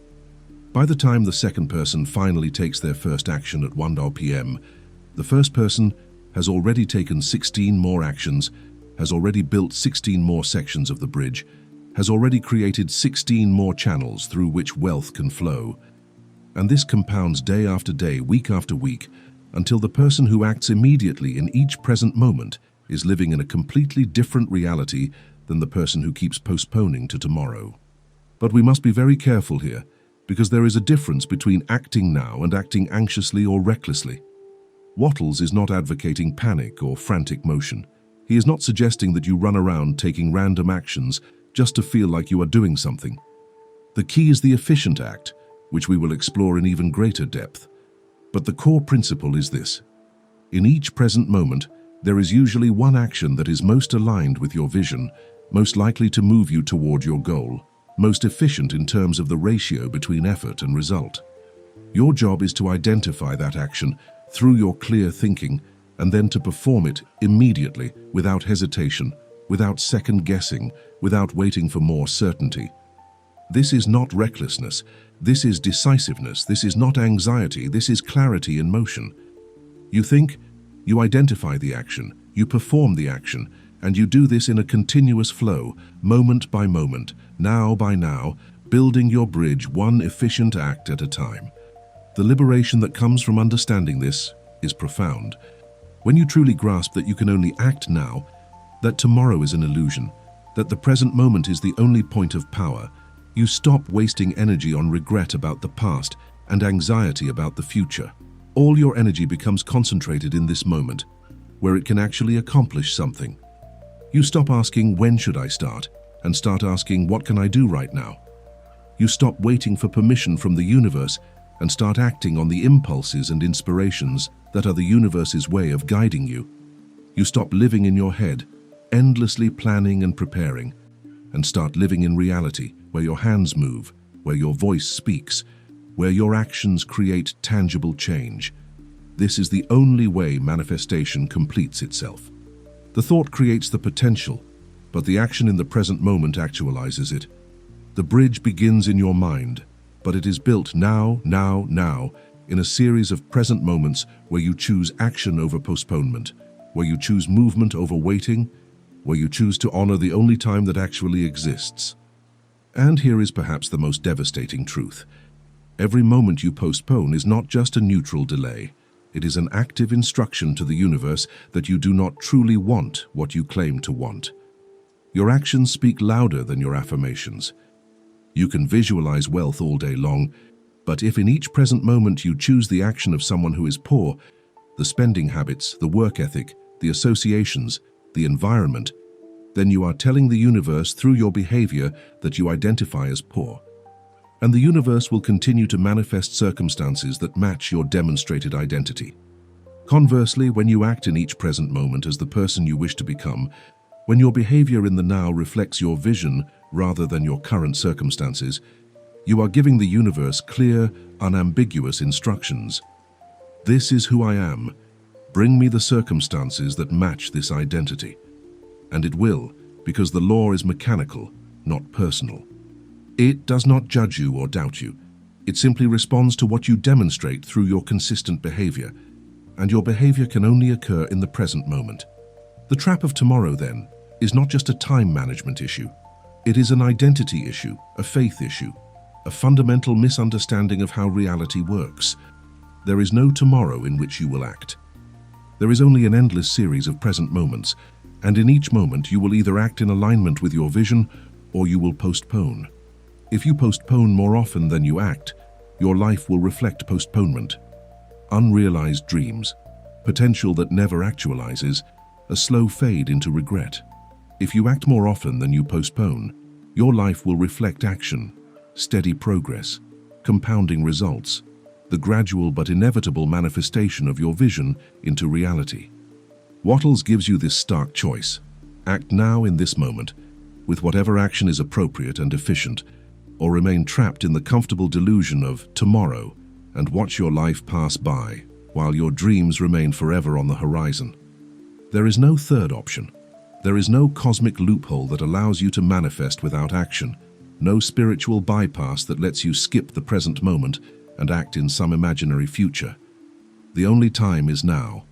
By the time the second person finally takes their first action at 1 p.m., the first person has already taken 16 more actions, has already built 16 more sections of the bridge, has already created 16 more channels through which wealth can flow. And this compounds day after day, week after week, until the person who acts immediately in each present moment is living in a completely different reality than the person who keeps postponing to tomorrow. But we must be very careful here, because there is a difference between acting now and acting anxiously or recklessly. Wattles is not advocating panic or frantic motion. He is not suggesting that you run around taking random actions just to feel like you are doing something. The key is the efficient act, which we will explore in even greater depth. But the core principle is this. In each present moment, there is usually one action that is most aligned with your vision, most likely to move you toward your goal, most efficient in terms of the ratio between effort and result. Your job is to identify that action through your clear thinking and then to perform it immediately, without hesitation, without second guessing, without waiting for more certainty. This is not recklessness. This is decisiveness. This is not anxiety. This is clarity in motion. You think, you identify the action, you perform the action, and you do this in a continuous flow, moment by moment, now by now, building your bridge one efficient act at a time. The liberation that comes from understanding this is profound. When you truly grasp that you can only act now, that tomorrow is an illusion, that the present moment is the only point of power, you stop wasting energy on regret about the past and anxiety about the future. All your energy becomes concentrated in this moment, where it can actually accomplish something. You stop asking, when should I start, and start asking, what can I do right now? You stop waiting for permission from the universe and start acting on the impulses and inspirations that are the universe's way of guiding you. You stop living in your head, endlessly planning and preparing, and start living in reality, where your hands move, where your voice speaks, where your actions create tangible change. This is the only way manifestation completes itself. The thought creates the potential, but the action in the present moment actualizes it. The bridge begins in your mind, but it is built now, in a series of present moments where you choose action over postponement, where you choose movement over waiting, where you choose to honor the only time that actually exists. And here is perhaps the most devastating truth. Every moment you postpone is not just a neutral delay. It is an active instruction to the universe that you do not truly want what you claim to want. Your actions speak louder than your affirmations. You can visualize wealth all day long, but if in each present moment you choose the action of someone who is poor, the spending habits, the work ethic, the associations, the environment, then you are telling the universe through your behavior that you identify as poor. And the universe will continue to manifest circumstances that match your demonstrated identity. Conversely, when you act in each present moment as the person you wish to become, when your behavior in the now reflects your vision rather than your current circumstances, you are giving the universe clear, unambiguous instructions. This is who I am. Bring me the circumstances that match this identity. And it will, because the law is mechanical, not personal. It does not judge you or doubt you. It simply responds to what you demonstrate through your consistent behavior, and your behavior can only occur in the present moment. The trap of tomorrow, then, is not just a time management issue. It is an identity issue, a faith issue, a fundamental misunderstanding of how reality works. There is no tomorrow in which you will act. There is only an endless series of present moments, and in each moment you will either act in alignment with your vision or you will postpone. If you postpone more often than you act, your life will reflect postponement. Unrealized dreams, potential that never actualizes, a slow fade into regret. If you act more often than you postpone, your life will reflect action, steady progress, compounding results, the gradual but inevitable manifestation of your vision into reality. Wattles gives you this stark choice. Act now in this moment, with whatever action is appropriate and efficient, or remain trapped in the comfortable delusion of tomorrow and watch your life pass by while your dreams remain forever on the horizon. There is no third option. There is no cosmic loophole that allows you to manifest without action, no spiritual bypass that lets you skip the present moment and act in some imaginary future. The only time is now.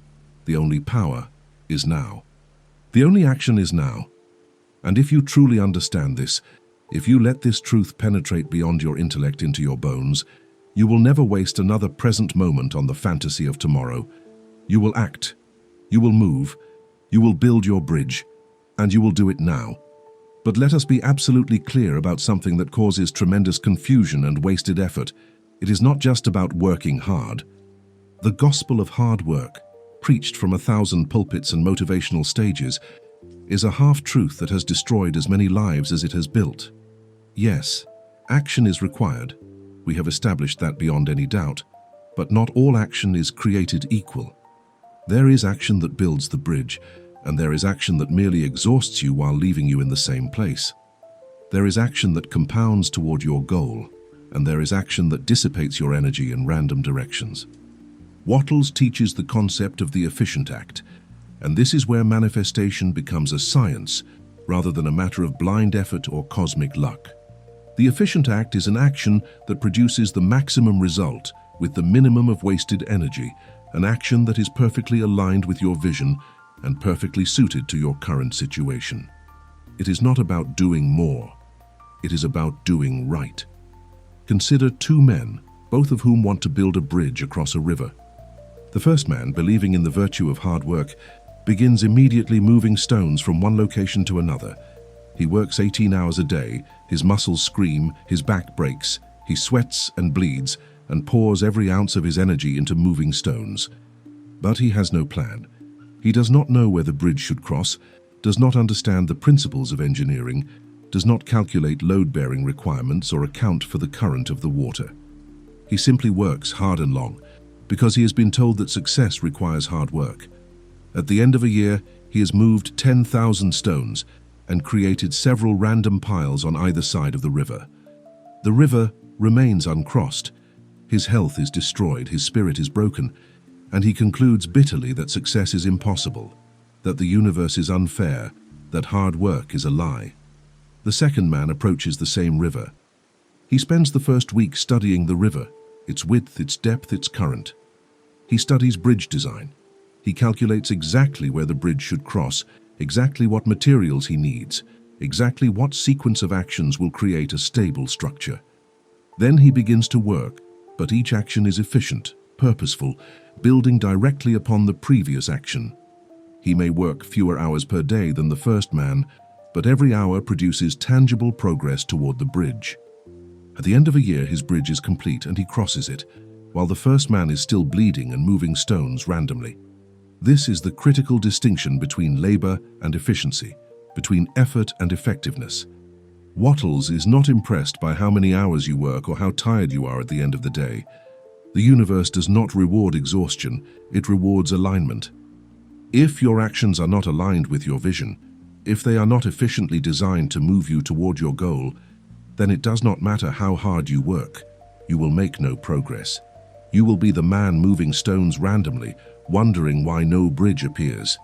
The only power is now. The only action is now. And if you truly understand this, if you let this truth penetrate beyond your intellect into your bones, you will never waste another present moment on the fantasy of tomorrow. You will act, you will move, you will build your bridge, and you will do it now. But let us be absolutely clear about something that causes tremendous confusion and wasted effort. It is not just about working hard. The gospel of hard work, preached from 1,000 pulpits and motivational stages, is a half-truth that has destroyed as many lives as it has built. Yes, Action is required. We have established that beyond any doubt. But not all action is created equal. There is action that builds the bridge, and there is action that merely exhausts you while leaving you in the same place. There is action that compounds toward your goal, and there is action that dissipates your energy in random directions. Wattles teaches the concept of the efficient act, and this is where manifestation becomes a science rather than a matter of blind effort or cosmic luck. The efficient act is an action that produces the maximum result with the minimum of wasted energy, an action that is perfectly aligned with your vision and perfectly suited to your current situation. It is not about doing more. It is about doing right. Consider two men, both of whom want to build a bridge across a river. The first man, believing in the virtue of hard work, begins immediately moving stones from one location to another. He works 18 hours a day, his muscles scream, his back breaks, he sweats and bleeds, and pours every ounce of his energy into moving stones. But he has no plan. He does not know where the bridge should cross, does not understand the principles of engineering, does not calculate load-bearing requirements or account for the current of the water. He simply works hard and long, because he has been told that success requires hard work. At the end of a year, he has moved 10,000 stones and created several random piles on either side of the river. The river remains uncrossed. His health is destroyed, his spirit is broken, and he concludes bitterly that success is impossible, that the universe is unfair, that hard work is a lie. The second man approaches the same river. He spends the first week studying the river, its width, its depth, its current. He studies bridge design. He calculates exactly where the bridge should cross, exactly what materials he needs, exactly what sequence of actions will create a stable structure. Then he begins to work, but each action is efficient, purposeful, building directly upon the previous action. He may work fewer hours per day than the first man, but every hour produces tangible progress toward the bridge. At the end of a year, his bridge is complete and he crosses it, while the first man is still bleeding and moving stones randomly. This is the critical distinction between labor and efficiency, between effort and effectiveness. Wattles is not impressed by how many hours you work or how tired you are at the end of the day. The universe does not reward exhaustion, it rewards alignment. If your actions are not aligned with your vision, if they are not efficiently designed to move you toward your goal, then it does not matter how hard you work. You will make no progress. You will be the man moving stones randomly, wondering why no bridge appears.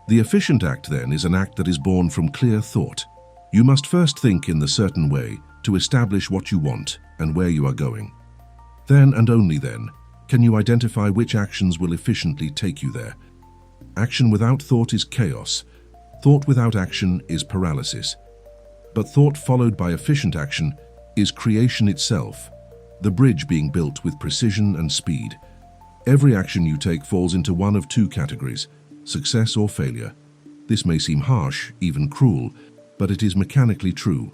The efficient act, then, is an act that is born from clear thought. You must first think in the certain way to establish what you want and where you are going. Then and only then can you identify which actions will efficiently take you there. Action without thought is chaos. Thought without action is paralysis. But thought followed by efficient action is creation itself, the bridge being built with precision and speed. Every action you take falls into one of two categories, success or failure. This may seem harsh, even cruel, but it is mechanically true.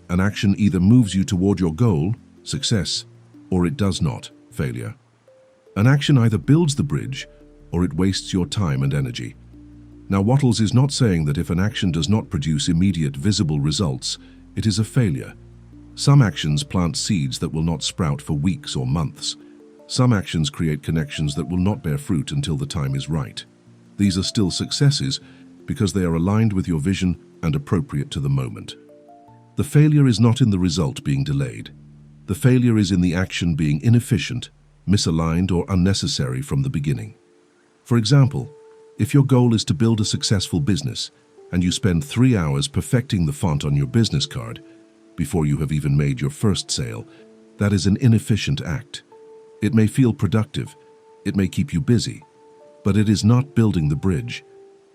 An action either moves you toward your goal, success, or it does not, failure. An action either builds the bridge, or it wastes your time and energy. Now, Wattles is not saying that if an action does not produce immediate visible results, it is a failure. Some actions plant seeds that will not sprout for weeks or months. Some actions create connections that will not bear fruit until the time is right. These are still successes because they are aligned with your vision and appropriate to the moment. The failure is not in the result being delayed. The failure is in the action being inefficient, misaligned, or unnecessary from the beginning. For example, if your goal is to build a successful business and you spend 3 hours perfecting the font on your business card before you have even made your first sale, that is an inefficient act. It may feel productive, it may keep you busy, but it is not building the bridge.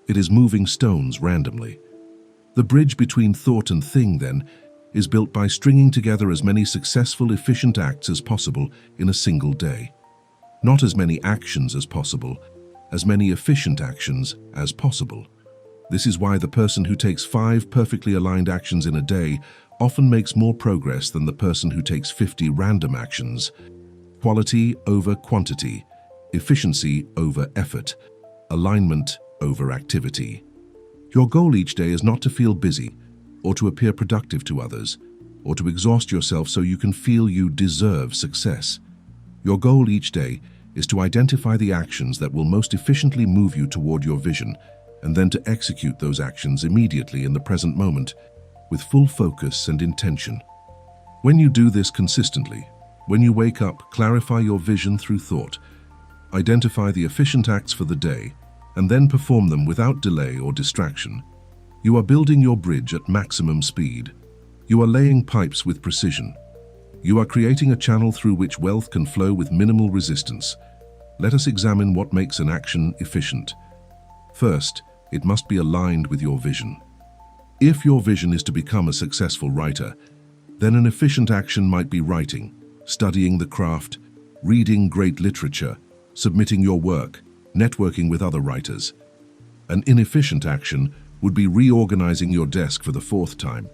It is moving stones randomly. The bridge between thought and thing, then, is built by stringing together as many successful, efficient acts as possible in a single day. Not as many actions as possible, as many efficient actions as possible. This is why the person who takes 5 perfectly aligned actions in a day often makes more progress than the person who takes 50 random actions. Quality over quantity, efficiency over effort, alignment over activity. Your goal each day is not to feel busy or to appear productive to others. or to exhaust yourself so you can feel you deserve success. Your goal each day is to identify the actions that will most efficiently move you toward your vision, and then to execute those actions immediately in the present moment, with full focus and intention. When you do this consistently, when you wake up, clarify your vision through thought, identify the efficient acts for the day, and then perform them without delay or distraction, you are building your bridge at maximum speed. You are laying pipes with precision. You are creating a channel through which wealth can flow with minimal resistance. Let us examine what makes an action efficient. First, it must be aligned with your vision. If your vision is to become a successful writer, then an efficient action might be writing, studying the craft, reading great literature, submitting your work, networking with other writers. An inefficient action would be reorganizing your desk for the fourth time,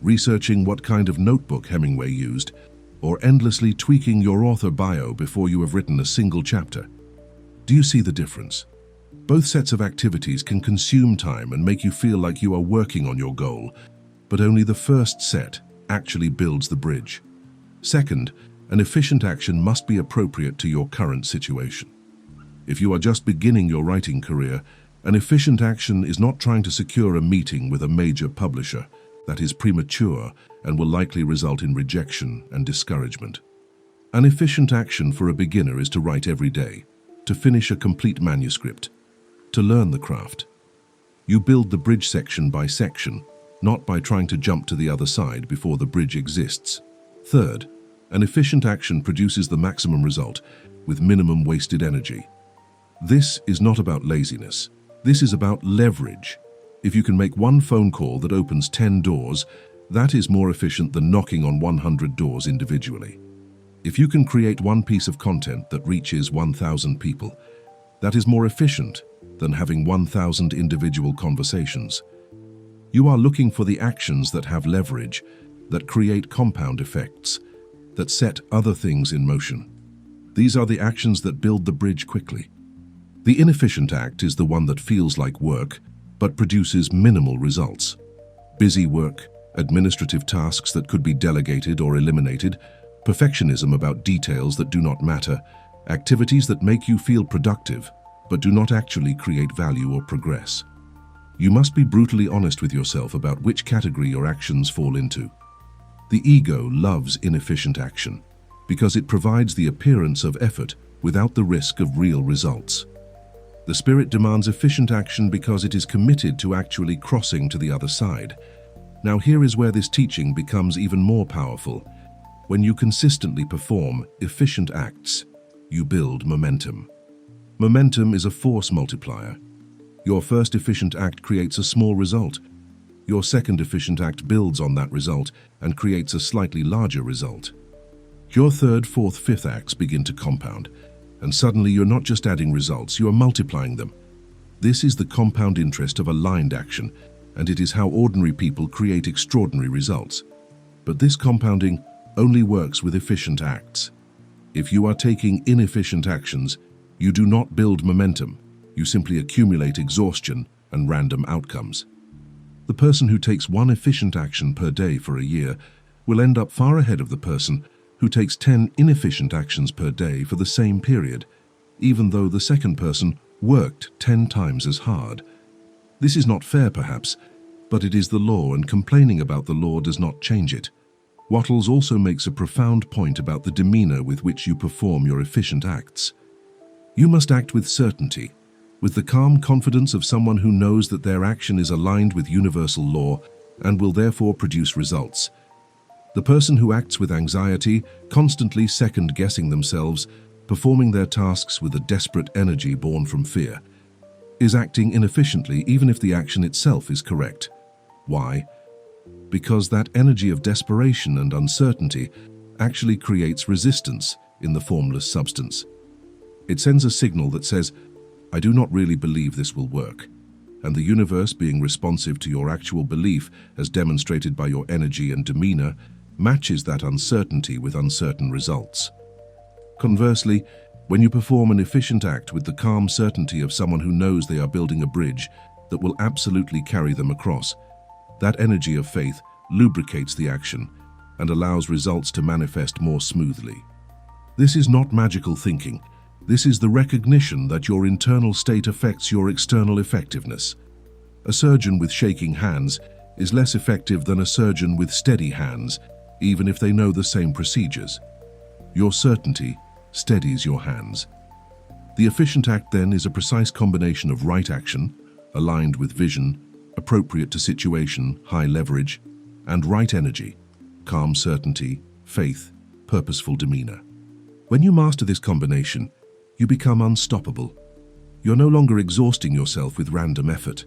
researching what kind of notebook Hemingway used, or endlessly tweaking your author bio before you have written a single chapter. Do you see the difference? Both sets of activities can consume time and make you feel like you are working on your goal, but only the first set actually builds the bridge. Second, an efficient action must be appropriate to your current situation. If you are just beginning your writing career, an efficient action is not trying to secure a meeting with a major publisher. That is premature and will likely result in rejection and discouragement. An efficient action for a beginner is to write every day, to finish a complete manuscript, to learn the craft. You build the bridge section by section, not by trying to jump to the other side before the bridge exists. Third, an efficient action produces the maximum result with minimum wasted energy. This is not about laziness. This is about leverage. If you can make one phone call that opens 10 doors, that is more efficient than knocking on 100 doors individually. If you can create one piece of content that reaches 1,000 people, that is more efficient than having 1,000 individual conversations. You are looking for the actions that have leverage, that create compound effects, that set other things in motion. These are the actions that build the bridge quickly. The inefficient act is the one that feels like work, but produces minimal results. Busy work, administrative tasks that could be delegated or eliminated, perfectionism about details that do not matter, activities that make you feel productive, but do not actually create value or progress. You must be brutally honest with yourself about which category your actions fall into. The ego loves inefficient action because it provides the appearance of effort without the risk of real results. The spirit demands efficient action because it is committed to actually crossing to the other side. Now here is where this teaching becomes even more powerful. When you consistently perform efficient acts, you build momentum. Momentum is a force multiplier. Your first efficient act creates a small result. Your second efficient act builds on that result and creates a slightly larger result. Your third, fourth, fifth acts begin to compound. And suddenly you're not just adding results, you are multiplying them. This is the compound interest of aligned action, and it is how ordinary people create extraordinary results. But this compounding only works with efficient acts. If you are taking inefficient actions, you do not build momentum, you simply accumulate exhaustion and random outcomes. The person who takes one efficient action per day for a year will end up far ahead of the person who takes 10 inefficient actions per day for the same period, even though the second person worked 10 times as hard. This is not fair, perhaps, but it is the law, and complaining about the law does not change it. Wattles also makes a profound point about the demeanor with which you perform your efficient acts. You must act with certainty, with the calm confidence of someone who knows that their action is aligned with universal law and will therefore produce results. The person who acts with anxiety, constantly second-guessing themselves, performing their tasks with a desperate energy born from fear, is acting inefficiently even if the action itself is correct. Why? Because that energy of desperation and uncertainty actually creates resistance in the formless substance. It sends a signal that says, "I do not really believe this will work," and the universe, being responsive to your actual belief as demonstrated by your energy and demeanor, matches that uncertainty with uncertain results. Conversely, when you perform an efficient act with the calm certainty of someone who knows they are building a bridge that will absolutely carry them across, that energy of faith lubricates the action, and allows results to manifest more smoothly. This is not magical thinking. This is the recognition that your internal state affects your external effectiveness. A surgeon with shaking hands is less effective than a surgeon with steady hands, even if they know the same procedures. Your certainty steadies your hands. The efficient act then is a precise combination of right action, aligned with vision, appropriate to situation, high leverage, and right energy, calm certainty, faith, purposeful demeanor. When you master this combination, you become unstoppable. You're no longer exhausting yourself with random effort.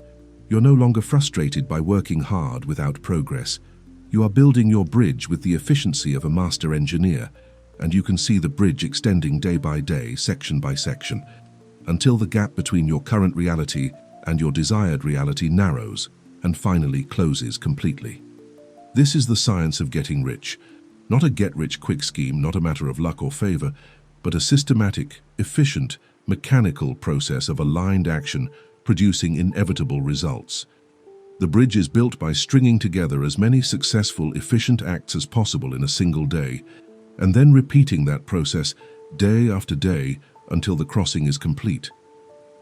You're no longer frustrated by working hard without progress. You are building your bridge with the efficiency of a master engineer, and you can see the bridge extending day by day, section by section, until the gap between your current reality and your desired reality narrows and finally closes completely. This is the science of getting rich. Not a get-rich-quick scheme, not a matter of luck or favor, but a systematic, efficient, mechanical process of aligned action producing inevitable results. The bridge is built by stringing together as many successful, efficient acts as possible in a single day, and then repeating that process day after day until the crossing is complete.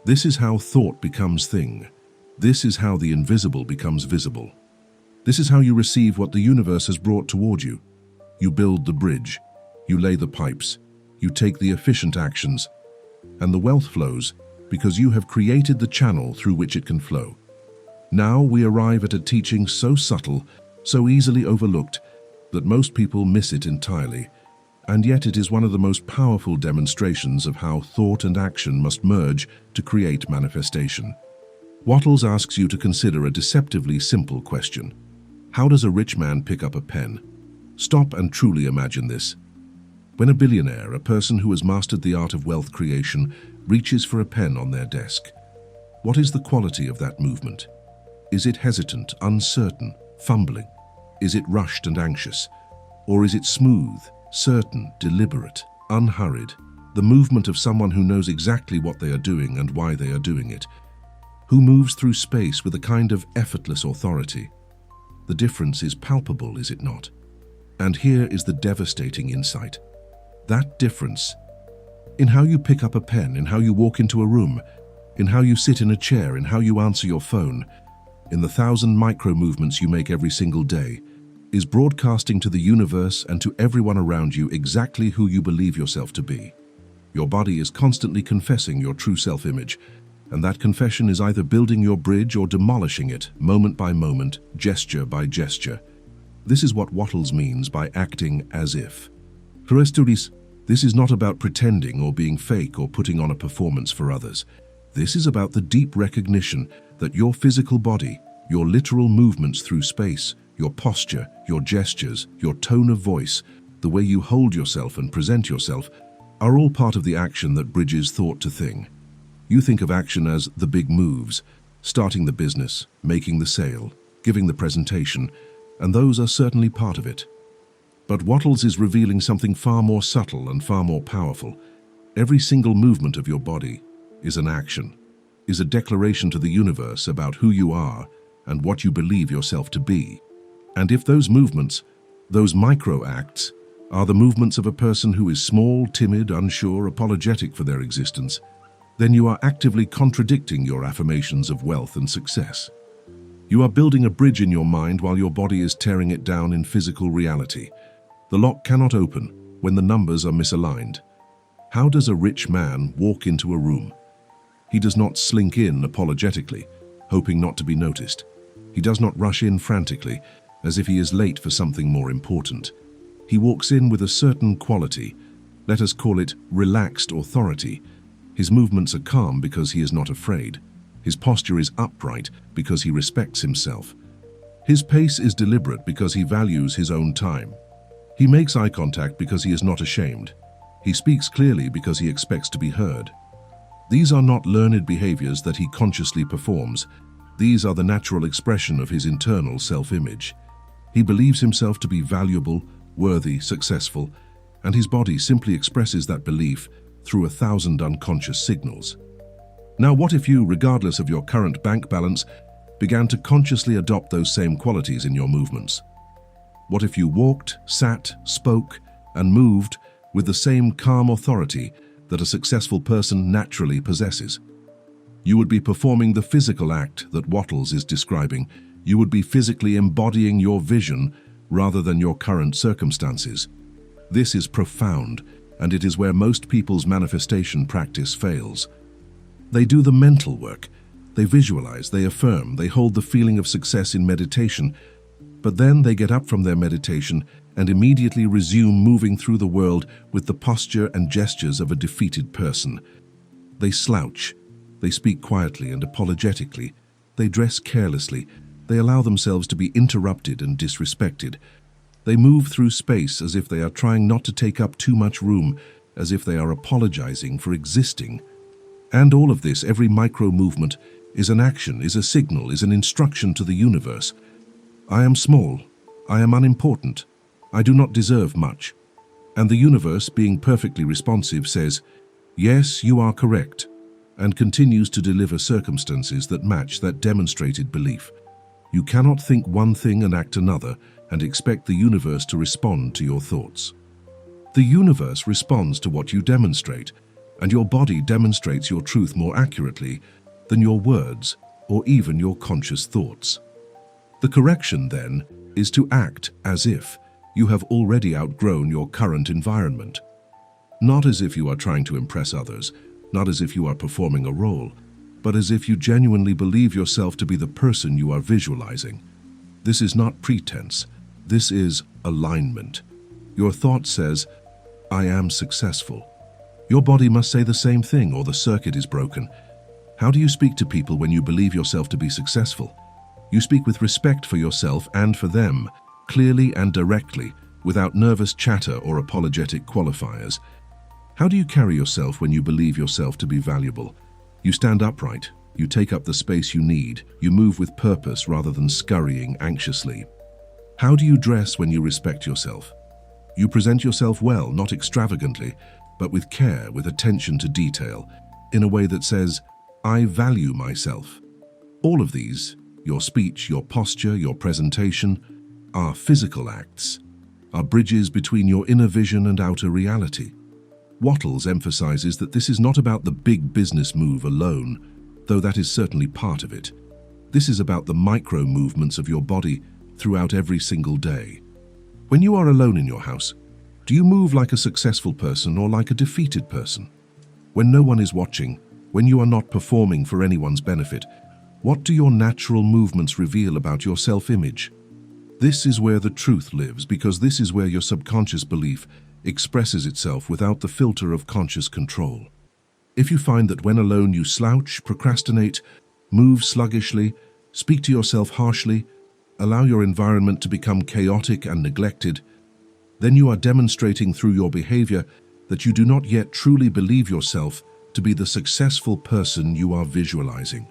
This is how thought becomes thing. This is how the invisible becomes visible. This is how you receive what the universe has brought toward you. You build the bridge, you lay the pipes, you take the efficient actions, and the wealth flows because you have created the channel through which it can flow. Now we arrive at a teaching so subtle, so easily overlooked, that most people miss it entirely, and yet it is one of the most powerful demonstrations of how thought and action must merge to create manifestation. Wattles asks you to consider a deceptively simple question. How does a rich man pick up a pen? Stop and truly imagine this. When a billionaire, a person who has mastered the art of wealth creation, reaches for a pen on their desk, what is the quality of that movement? Is it hesitant, uncertain, fumbling? Is it rushed and anxious? Or is it smooth, certain, deliberate, unhurried, the movement of someone who knows exactly what they are doing and why they are doing it, who moves through space with a kind of effortless authority? The difference is palpable, is it not? And here is the devastating insight. That difference, in how you pick up a pen, in how you walk into a room, in how you sit in a chair, in how you answer your phone, in the 1,000 micro movements you make every single day, is broadcasting to the universe and to everyone around you exactly who you believe yourself to be. Your body is constantly confessing your true self-image, and that confession is either building your bridge or demolishing it, moment by moment, gesture by gesture. This is what Wattles means by acting as if. For Estudis, this is not about pretending or being fake or putting on a performance for others. This is about the deep recognition that your physical body, your literal movements through space, your posture, your gestures, your tone of voice, the way you hold yourself and present yourself, are all part of the action that bridges thought to thing. You think of action as the big moves, starting the business, making the sale, giving the presentation, and those are certainly part of it. But Wattles is revealing something far more subtle and far more powerful. Every single movement of your body is an action, is a declaration to the universe about who you are and what you believe yourself to be. And if those movements, those micro acts, are the movements of a person who is small, timid, unsure, apologetic for their existence, then you are actively contradicting your affirmations of wealth and success. You are building a bridge in your mind while your body is tearing it down in physical reality. The lock cannot open when the numbers are misaligned. How does a rich man walk into a room? He does not slink in apologetically, hoping not to be noticed. He does not rush in frantically, as if he is late for something more important. He walks in with a certain quality, let us call it relaxed authority. His movements are calm because he is not afraid. His posture is upright because he respects himself. His pace is deliberate because he values his own time. He makes eye contact because he is not ashamed. He speaks clearly because he expects to be heard. These are not learned behaviors that he consciously performs. These are the natural expression of his internal self-image. He believes himself to be valuable, worthy, successful, and his body simply expresses that belief through 1,000 unconscious signals. Now, what if you, regardless of your current bank balance, began to consciously adopt those same qualities in your movements? What if you walked, sat, spoke, and moved with the same calm authority that a successful person naturally possesses? You would be performing the physical act that Wattles is describing. You would be physically embodying your vision rather than your current circumstances. This is profound, and it is where most people's manifestation practice fails. They do the mental work. They visualize, they affirm, they hold the feeling of success in meditation, but then they get up from their meditation and immediately resume moving through the world with the posture and gestures of a defeated person. They slouch, they speak quietly and apologetically, they dress carelessly, they allow themselves to be interrupted and disrespected. They move through space as if they are trying not to take up too much room, as if they are apologizing for existing. And all of this, every micro-movement, is an action, is a signal, is an instruction to the universe. I am small, I am unimportant, I do not deserve much. And the universe, being perfectly responsive, says, yes, you are correct, and continues to deliver circumstances that match that demonstrated belief. You cannot think one thing and act another and expect the universe to respond to your thoughts. The universe responds to what you demonstrate, and your body demonstrates your truth more accurately than your words or even your conscious thoughts. The correction, then, is to act as if you have already outgrown your current environment. Not as if you are trying to impress others, not as if you are performing a role, but as if you genuinely believe yourself to be the person you are visualizing. This is not pretense. This is alignment. Your thought says, I am successful. Your body must say the same thing or the circuit is broken. How do you speak to people when you believe yourself to be successful? You speak with respect for yourself and for them, clearly and directly, without nervous chatter or apologetic qualifiers. How do you carry yourself when you believe yourself to be valuable? You stand upright, you take up the space you need, you move with purpose rather than scurrying anxiously. How do you dress when you respect yourself? You present yourself well, not extravagantly, but with care, with attention to detail, in a way that says, I value myself. All of these, your speech, your posture, your presentation, are physical acts, are bridges between your inner vision and outer reality. Wattles emphasizes that this is not about the big business move alone, though that is certainly part of it. This is about the micro movements of your body throughout every single day. When you are alone in your house, do you move like a successful person or like a defeated person? When no one is watching, when you are not performing for anyone's benefit, what do your natural movements reveal about your self-image? This is where the truth lives, because this is where your subconscious belief expresses itself without the filter of conscious control. If you find that when alone you slouch, procrastinate, move sluggishly, speak to yourself harshly, allow your environment to become chaotic and neglected, then you are demonstrating through your behavior that you do not yet truly believe yourself to be the successful person you are visualizing.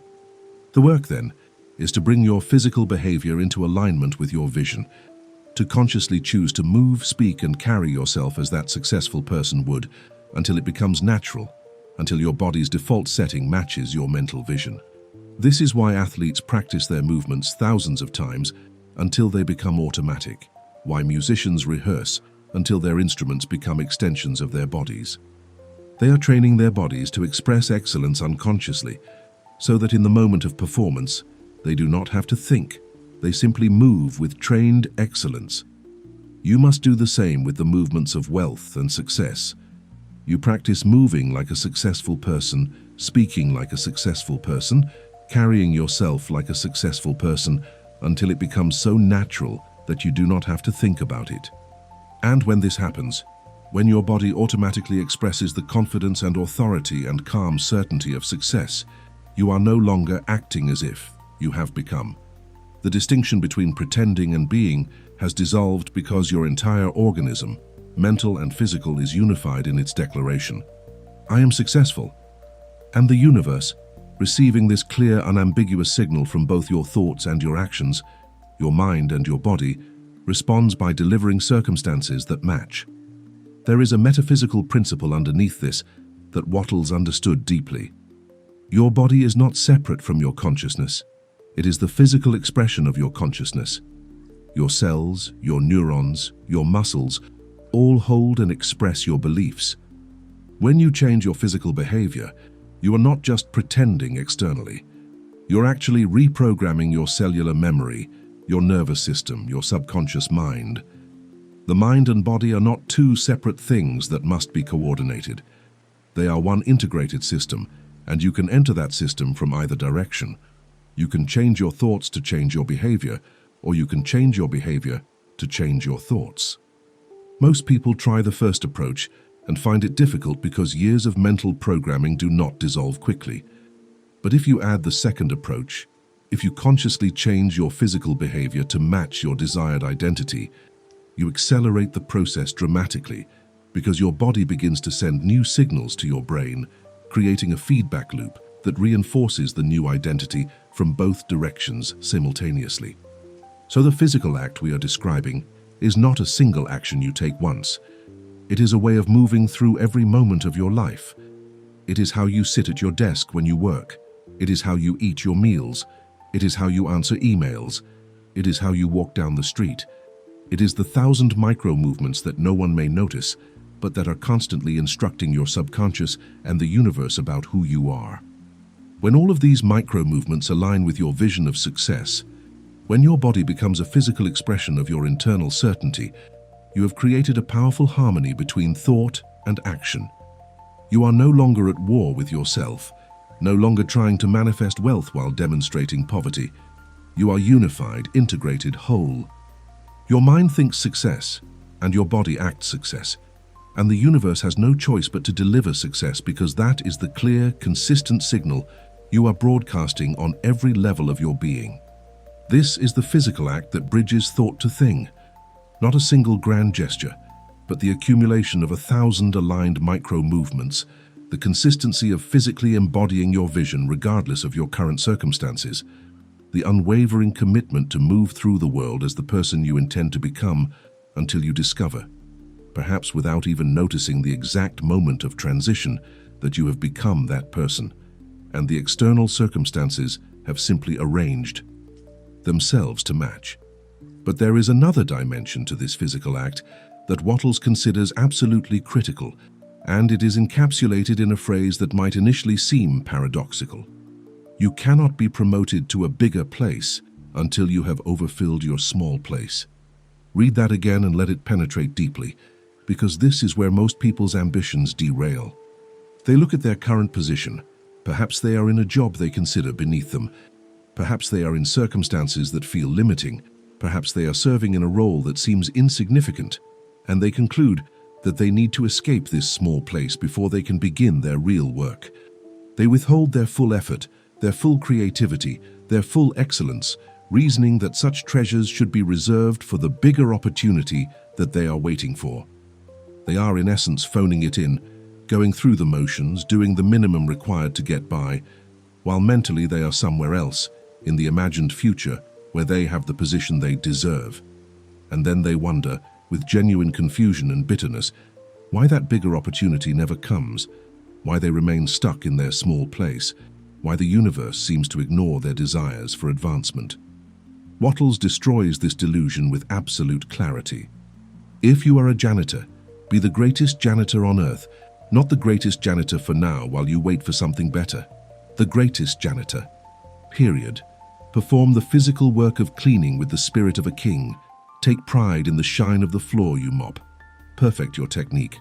The work, then, is to bring your physical behavior into alignment with your vision, to consciously choose to move, speak, and carry yourself as that successful person would, until it becomes natural, until your body's default setting matches your mental vision. This is why athletes practice their movements thousands of times until they become automatic, why musicians rehearse until their instruments become extensions of their bodies. They are training their bodies to express excellence unconsciously, so that in the moment of performance, they do not have to think. They simply move with trained excellence. You must do the same with the movements of wealth and success. You practice moving like a successful person, speaking like a successful person, carrying yourself like a successful person, until it becomes so natural that you do not have to think about it. And when this happens, when your body automatically expresses the confidence and authority and calm certainty of success, you are no longer acting as if you have become. The distinction between pretending and being has dissolved because your entire organism, mental and physical, is unified in its declaration. I am successful. And the universe, receiving this clear, unambiguous signal from both your thoughts and your actions, your mind and your body, responds by delivering circumstances that match. There is a metaphysical principle underneath this that Wattles understood deeply. Your body is not separate from your consciousness. It is the physical expression of your consciousness. Your cells, your neurons, your muscles all hold and express your beliefs. When you change your physical behavior, you are not just pretending externally. You're actually reprogramming your cellular memory, your nervous system, your subconscious mind. The mind and body are not two separate things that must be coordinated. They are one integrated system, and you can enter that system from either direction. You can change your thoughts to change your behavior, or you can change your behavior to change your thoughts. Most people try the first approach and find it difficult because years of mental programming do not dissolve quickly. But if you add the second approach, if you consciously change your physical behavior to match your desired identity, you accelerate the process dramatically because your body begins to send new signals to your brain, creating a feedback loop that reinforces the new identity from both directions simultaneously. So the physical act we are describing is not a single action you take once. It is a way of moving through every moment of your life. It is how you sit at your desk when you work. It is how you eat your meals. It is how you answer emails. It is how you walk down the street. It is the 1,000 micro movements that no one may notice, but that are constantly instructing your subconscious and the universe about who you are. When all of these micro movements align with your vision of success, when your body becomes a physical expression of your internal certainty, you have created a powerful harmony between thought and action. You are no longer at war with yourself, no longer trying to manifest wealth while demonstrating poverty. You are unified, integrated, whole. Your mind thinks success, and your body acts success. And the universe has no choice but to deliver success because that is the clear, consistent signal you are broadcasting on every level of your being. This is the physical act that bridges thought to thing, not a single grand gesture, but the accumulation of 1,000 aligned micro movements, the consistency of physically embodying your vision regardless of your current circumstances, the unwavering commitment to move through the world as the person you intend to become until you discover, perhaps without even noticing the exact moment of transition, that you have become that person, and the external circumstances have simply arranged themselves to match. But there is another dimension to this physical act that Wattles considers absolutely critical, and it is encapsulated in a phrase that might initially seem paradoxical. You cannot be promoted to a bigger place until you have overfilled your small place. Read that again and let it penetrate deeply, because this is where most people's ambitions derail. They look at their current position. Perhaps they are in a job they consider beneath them. Perhaps they are in circumstances that feel limiting. Perhaps they are serving in a role that seems insignificant, and they conclude that they need to escape this small place before they can begin their real work. They withhold their full effort, their full creativity, their full excellence, reasoning that such treasures should be reserved for the bigger opportunity that they are waiting for. They are in essence phoning it in, going through the motions, doing the minimum required to get by, while mentally they are somewhere else, in the imagined future, where they have the position they deserve. And then they wonder, with genuine confusion and bitterness, why that bigger opportunity never comes, why they remain stuck in their small place, why the universe seems to ignore their desires for advancement. Wattles destroys this delusion with absolute clarity. If you are a janitor, be the greatest janitor on earth, not the greatest janitor for now while you wait for something better. The greatest janitor. Period. Perform the physical work of cleaning with the spirit of a king. Take pride in the shine of the floor you mop. Perfect your technique.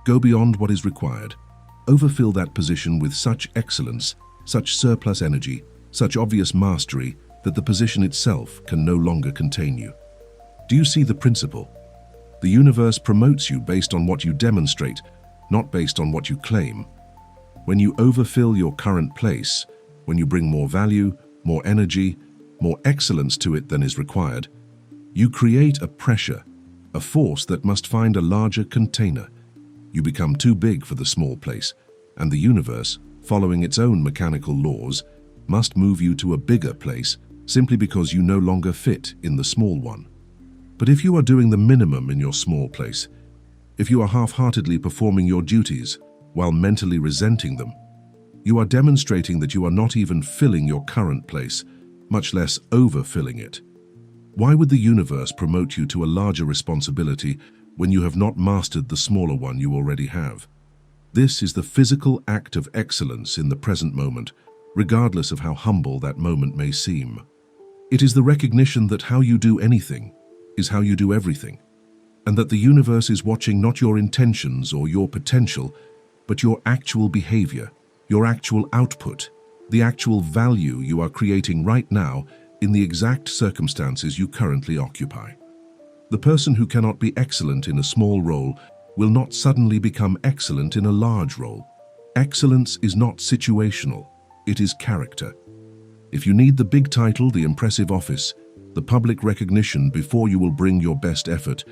Go beyond what is required. Overfill that position with such excellence, such surplus energy, such obvious mastery that the position itself can no longer contain you. Do you see the principle? The universe promotes you based on what you demonstrate, not based on what you claim. When you overfill your current place, when you bring more value, more energy, more excellence to it than is required, you create a pressure, a force that must find a larger container. You become too big for the small place, and the universe, following its own mechanical laws, must move you to a bigger place simply because you no longer fit in the small one. But if you are doing the minimum in your small place, if you are half-heartedly performing your duties while mentally resenting them, you are demonstrating that you are not even filling your current place, much less overfilling it. Why would the universe promote you to a larger responsibility when you have not mastered the smaller one you already have? This is the physical act of excellence in the present moment, regardless of how humble that moment may seem. It is the recognition that how you do anything is how you do everything, and that the universe is watching not your intentions or your potential, but your actual behavior, your actual output, the actual value you are creating right now in the exact circumstances you currently occupy. The person who cannot be excellent in a small role will not suddenly become excellent in a large role. Excellence is not situational, it is character. If you need the big title, the impressive office, the public recognition before you will bring your best effort,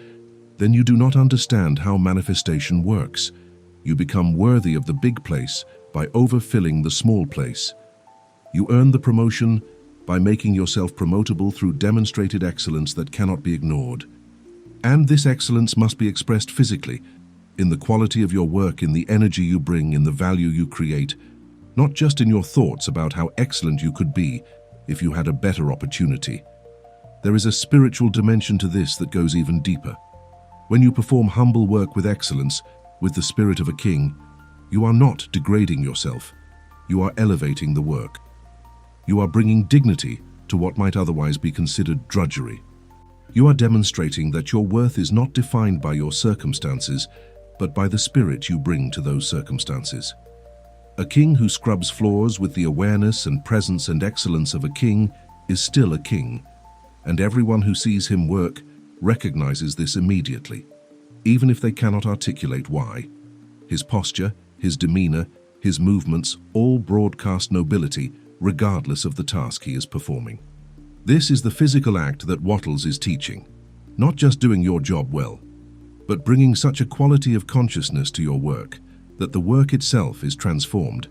then you do not understand how manifestation works. You become worthy of the big place by overfilling the small place. You earn the promotion by making yourself promotable through demonstrated excellence that cannot be ignored. And this excellence must be expressed physically, in the quality of your work, in the energy you bring, in the value you create, not just in your thoughts about how excellent you could be if you had a better opportunity. There is a spiritual dimension to this that goes even deeper. When you perform humble work with excellence, with the spirit of a king, you are not degrading yourself. You are elevating the work. You are bringing dignity to what might otherwise be considered drudgery. You are demonstrating that your worth is not defined by your circumstances, but by the spirit you bring to those circumstances. A king who scrubs floors with the awareness and presence and excellence of a king is still a king, and everyone who sees him work recognizes this immediately, even if they cannot articulate why. His posture, his demeanor, his movements all broadcast nobility, regardless of the task he is performing. This is the physical act that Wattles is teaching, not just doing your job well, but bringing such a quality of consciousness to your work that the work itself is transformed,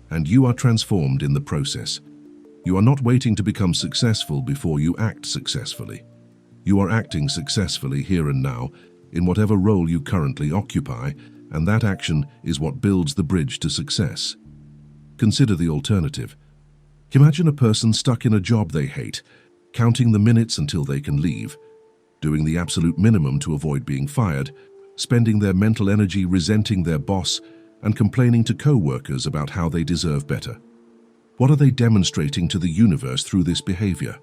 and you are transformed in the process. You are not waiting to become successful before you act successfully. You are acting successfully here and now in whatever role you currently occupy, and that action is what builds the bridge to success. Consider the alternative. Imagine a person stuck in a job they hate, counting the minutes until they can leave, doing the absolute minimum to avoid being fired, spending their mental energy resenting their boss, and complaining to co-workers about how they deserve better. What are they demonstrating to the universe through this behavior?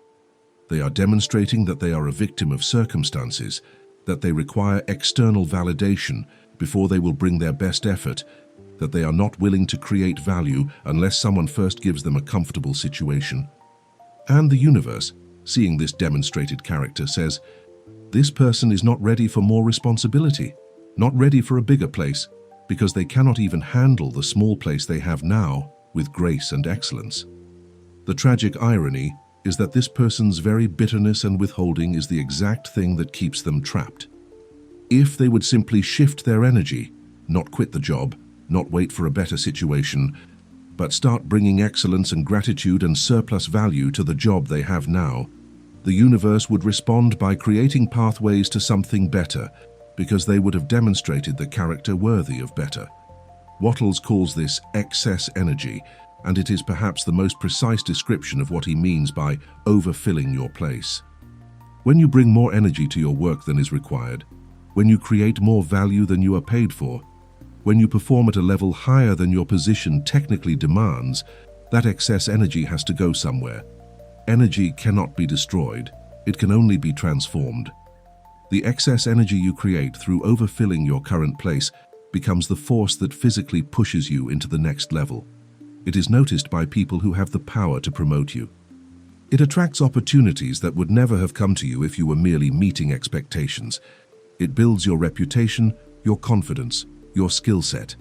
They are demonstrating that they are a victim of circumstances, that they require external validation before they will bring their best effort, that they are not willing to create value unless someone first gives them a comfortable situation. And the universe, seeing this demonstrated character, says, this person is not ready for more responsibility, not ready for a bigger place, because they cannot even handle the small place they have now with grace and excellence. The tragic irony is that this person's very bitterness and withholding is the exact thing that keeps them trapped. If they would simply shift their energy, not quit the job, not wait for a better situation, but start bringing excellence and gratitude and surplus value to the job they have now, the universe would respond by creating pathways to something better, because they would have demonstrated the character worthy of better. Wattles calls this excess energy, and it is perhaps the most precise description of what he means by overfilling your place. When you bring more energy to your work than is required, when you create more value than you are paid for, when you perform at a level higher than your position technically demands, that excess energy has to go somewhere. Energy cannot be destroyed, it can only be transformed. The excess energy you create through overfilling your current place becomes the force that physically pushes you into the next level. It is noticed by people who have the power to promote you. It attracts opportunities that would never have come to you if you were merely meeting expectations. It builds your reputation, your confidence, your skill set.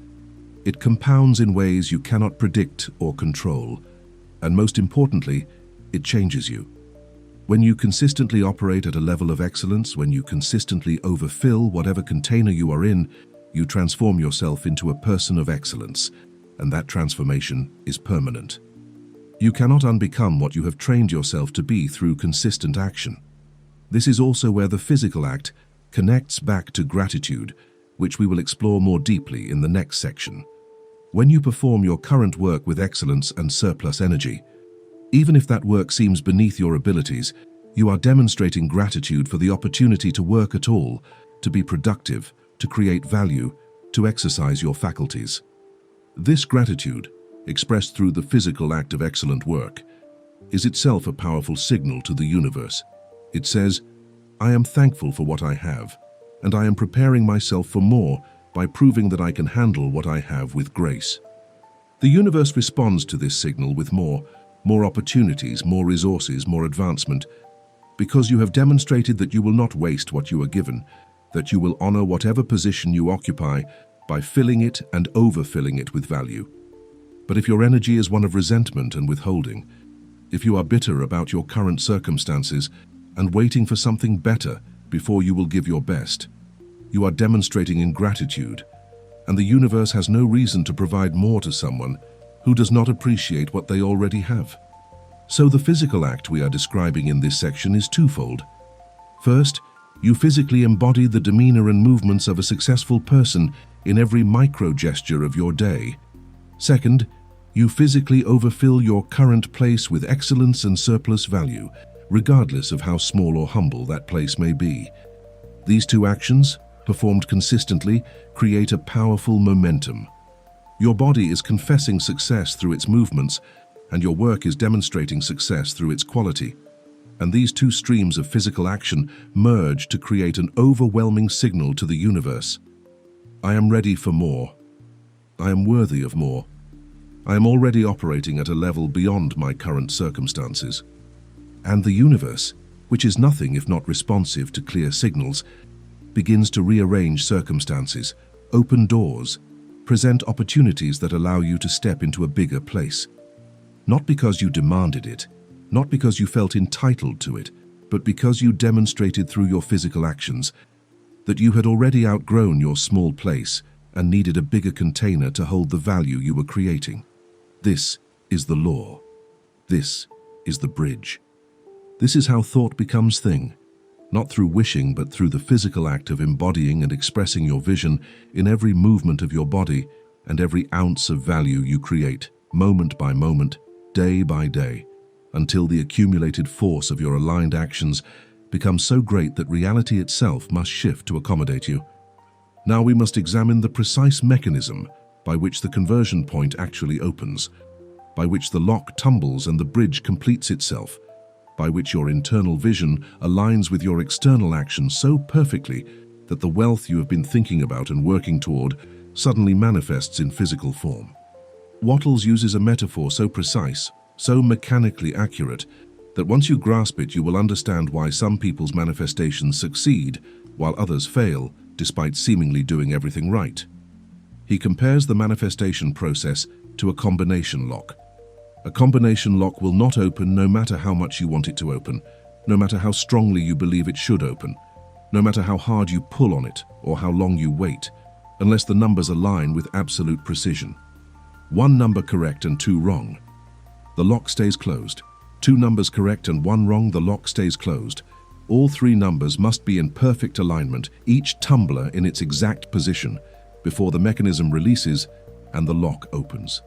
It compounds in ways you cannot predict or control. And most importantly, it changes you. When you consistently operate at a level of excellence, when you consistently overfill whatever container you are in, you transform yourself into a person of excellence, and that transformation is permanent. You cannot unbecome what you have trained yourself to be through consistent action. This is also where the physical act connects back to gratitude, which we will explore more deeply in the next section. When you perform your current work with excellence and surplus energy, even if that work seems beneath your abilities, You are demonstrating gratitude for the opportunity to work at all, to be productive, to create value, to exercise your faculties. This gratitude, expressed through the physical act of excellent work, is itself a powerful signal to the universe. It says, I am thankful for what I have, and I am preparing myself for more by proving that I can handle what I have with grace. The universe responds to this signal with more opportunities, more resources, more advancement, because you have demonstrated that you will not waste what you are given, that you will honor whatever position you occupy by filling it and overfilling it with value. But if your energy is one of resentment and withholding, if you are bitter about your current circumstances and waiting for something better before you will give your best, you are demonstrating ingratitude, and the universe has no reason to provide more to someone who does not appreciate what they already have. So the physical act we are describing in this section is twofold. First, you physically embody the demeanor and movements of a successful person in every micro-gesture of your day. Second, you physically overfill your current place with excellence and surplus value, regardless of how small or humble that place may be. These two actions, performed consistently, create a powerful momentum. Your body is confessing success through its movements, and your work is demonstrating success through its quality. And these two streams of physical action merge to create an overwhelming signal to the universe. I am ready for more. I am worthy of more. I am already operating at a level beyond my current circumstances. And the universe, which is nothing if not responsive to clear signals, begins to rearrange circumstances, open doors, present opportunities that allow you to step into a bigger place. Not because you demanded it, not because you felt entitled to it, but because you demonstrated through your physical actions that you had already outgrown your small place and needed a bigger container to hold the value you were creating. This is the law. This is the bridge. This is how thought becomes thing, not through wishing but through the physical act of embodying and expressing your vision in every movement of your body and every ounce of value you create, moment by moment, day by day, until the accumulated force of your aligned actions becomes so great that reality itself must shift to accommodate you. Now we must examine the precise mechanism by which the conversion point actually opens, by which the lock tumbles and the bridge completes itself, by which your internal vision aligns with your external action so perfectly that the wealth you have been thinking about and working toward suddenly manifests in physical form. Wattles uses a metaphor so precise, so mechanically accurate, that once you grasp it, you will understand why some people's manifestations succeed while others fail, despite seemingly doing everything right. He compares the manifestation process to a combination lock. A combination lock will not open no matter how much you want it to open, no matter how strongly you believe it should open, no matter how hard you pull on it or how long you wait, unless the numbers align with absolute precision. One number correct and two wrong, the lock stays closed. Two numbers correct and one wrong, the lock stays closed. All three numbers must be in perfect alignment, each tumbler in its exact position, before the mechanism releases and the lock opens.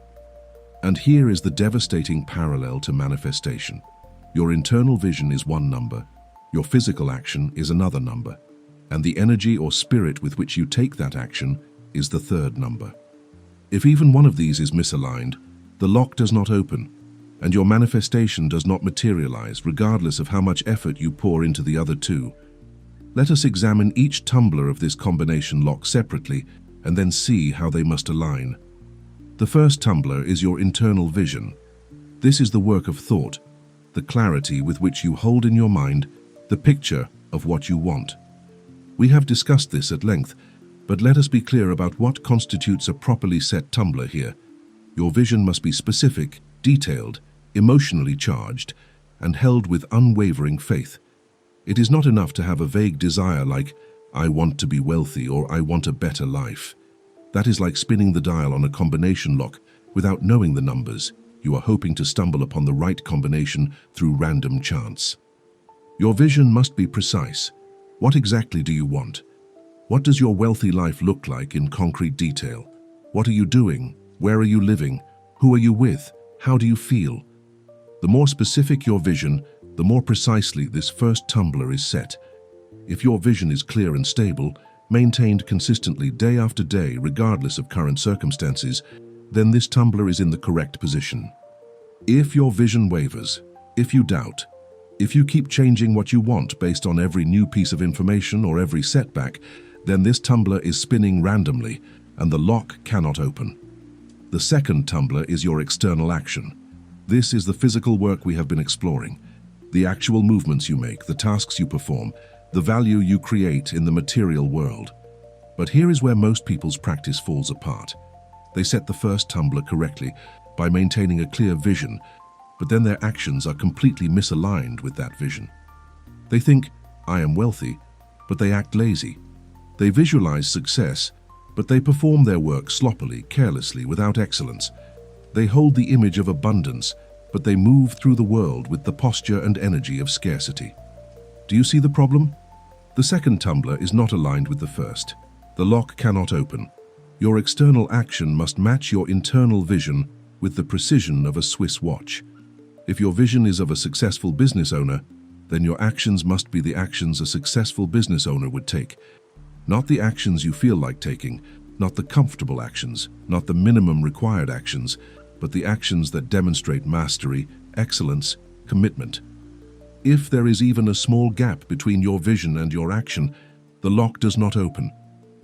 And here is the devastating parallel to manifestation. Your internal vision is one number, your physical action is another number, and the energy or spirit with which you take that action is the third number. If even one of these is misaligned, the lock does not open, and your manifestation does not materialize regardless of how much effort you pour into the other two. Let us examine each tumbler of this combination lock separately and then see how they must align. The first tumbler is your internal vision. This is the work of thought, the clarity with which you hold in your mind the picture of what you want. We have discussed this at length, but let us be clear about what constitutes a properly set tumbler here. Your vision must be specific, detailed, emotionally charged, and held with unwavering faith. It is not enough to have a vague desire like, I want to be wealthy or I want a better life. That is like spinning the dial on a combination lock without knowing the numbers. You are hoping to stumble upon the right combination through random chance. Your vision must be precise. What exactly do you want? What does your wealthy life look like in concrete detail? What are you doing? Where are you living? Who are you with? How do you feel? The more specific your vision, the more precisely this first tumbler is set. If your vision is clear and stable, maintained consistently day after day regardless of current circumstances, then this tumbler is in the correct position. If your vision wavers, if you doubt, if you keep changing what you want based on every new piece of information or every setback, then this tumbler is spinning randomly and the lock cannot open. The second tumbler is your external action. This is the physical work we have been exploring. The actual movements you make, the tasks you perform, the value you create in the material world. But here is where most people's practice falls apart. They set the first tumbler correctly by maintaining a clear vision, but then their actions are completely misaligned with that vision. They think, I am wealthy, but they act lazy. They visualize success, but they perform their work sloppily, carelessly, without excellence. They hold the image of abundance, but they move through the world with the posture and energy of scarcity. Do you see the problem? The second tumbler is not aligned with the first. The lock cannot open. Your external action must match your internal vision with the precision of a Swiss watch. If your vision is of a successful business owner, then your actions must be the actions a successful business owner would take. Not the actions you feel like taking, not the comfortable actions, not the minimum required actions, but the actions that demonstrate mastery, excellence, commitment. If there is even a small gap between your vision and your action, the lock does not open.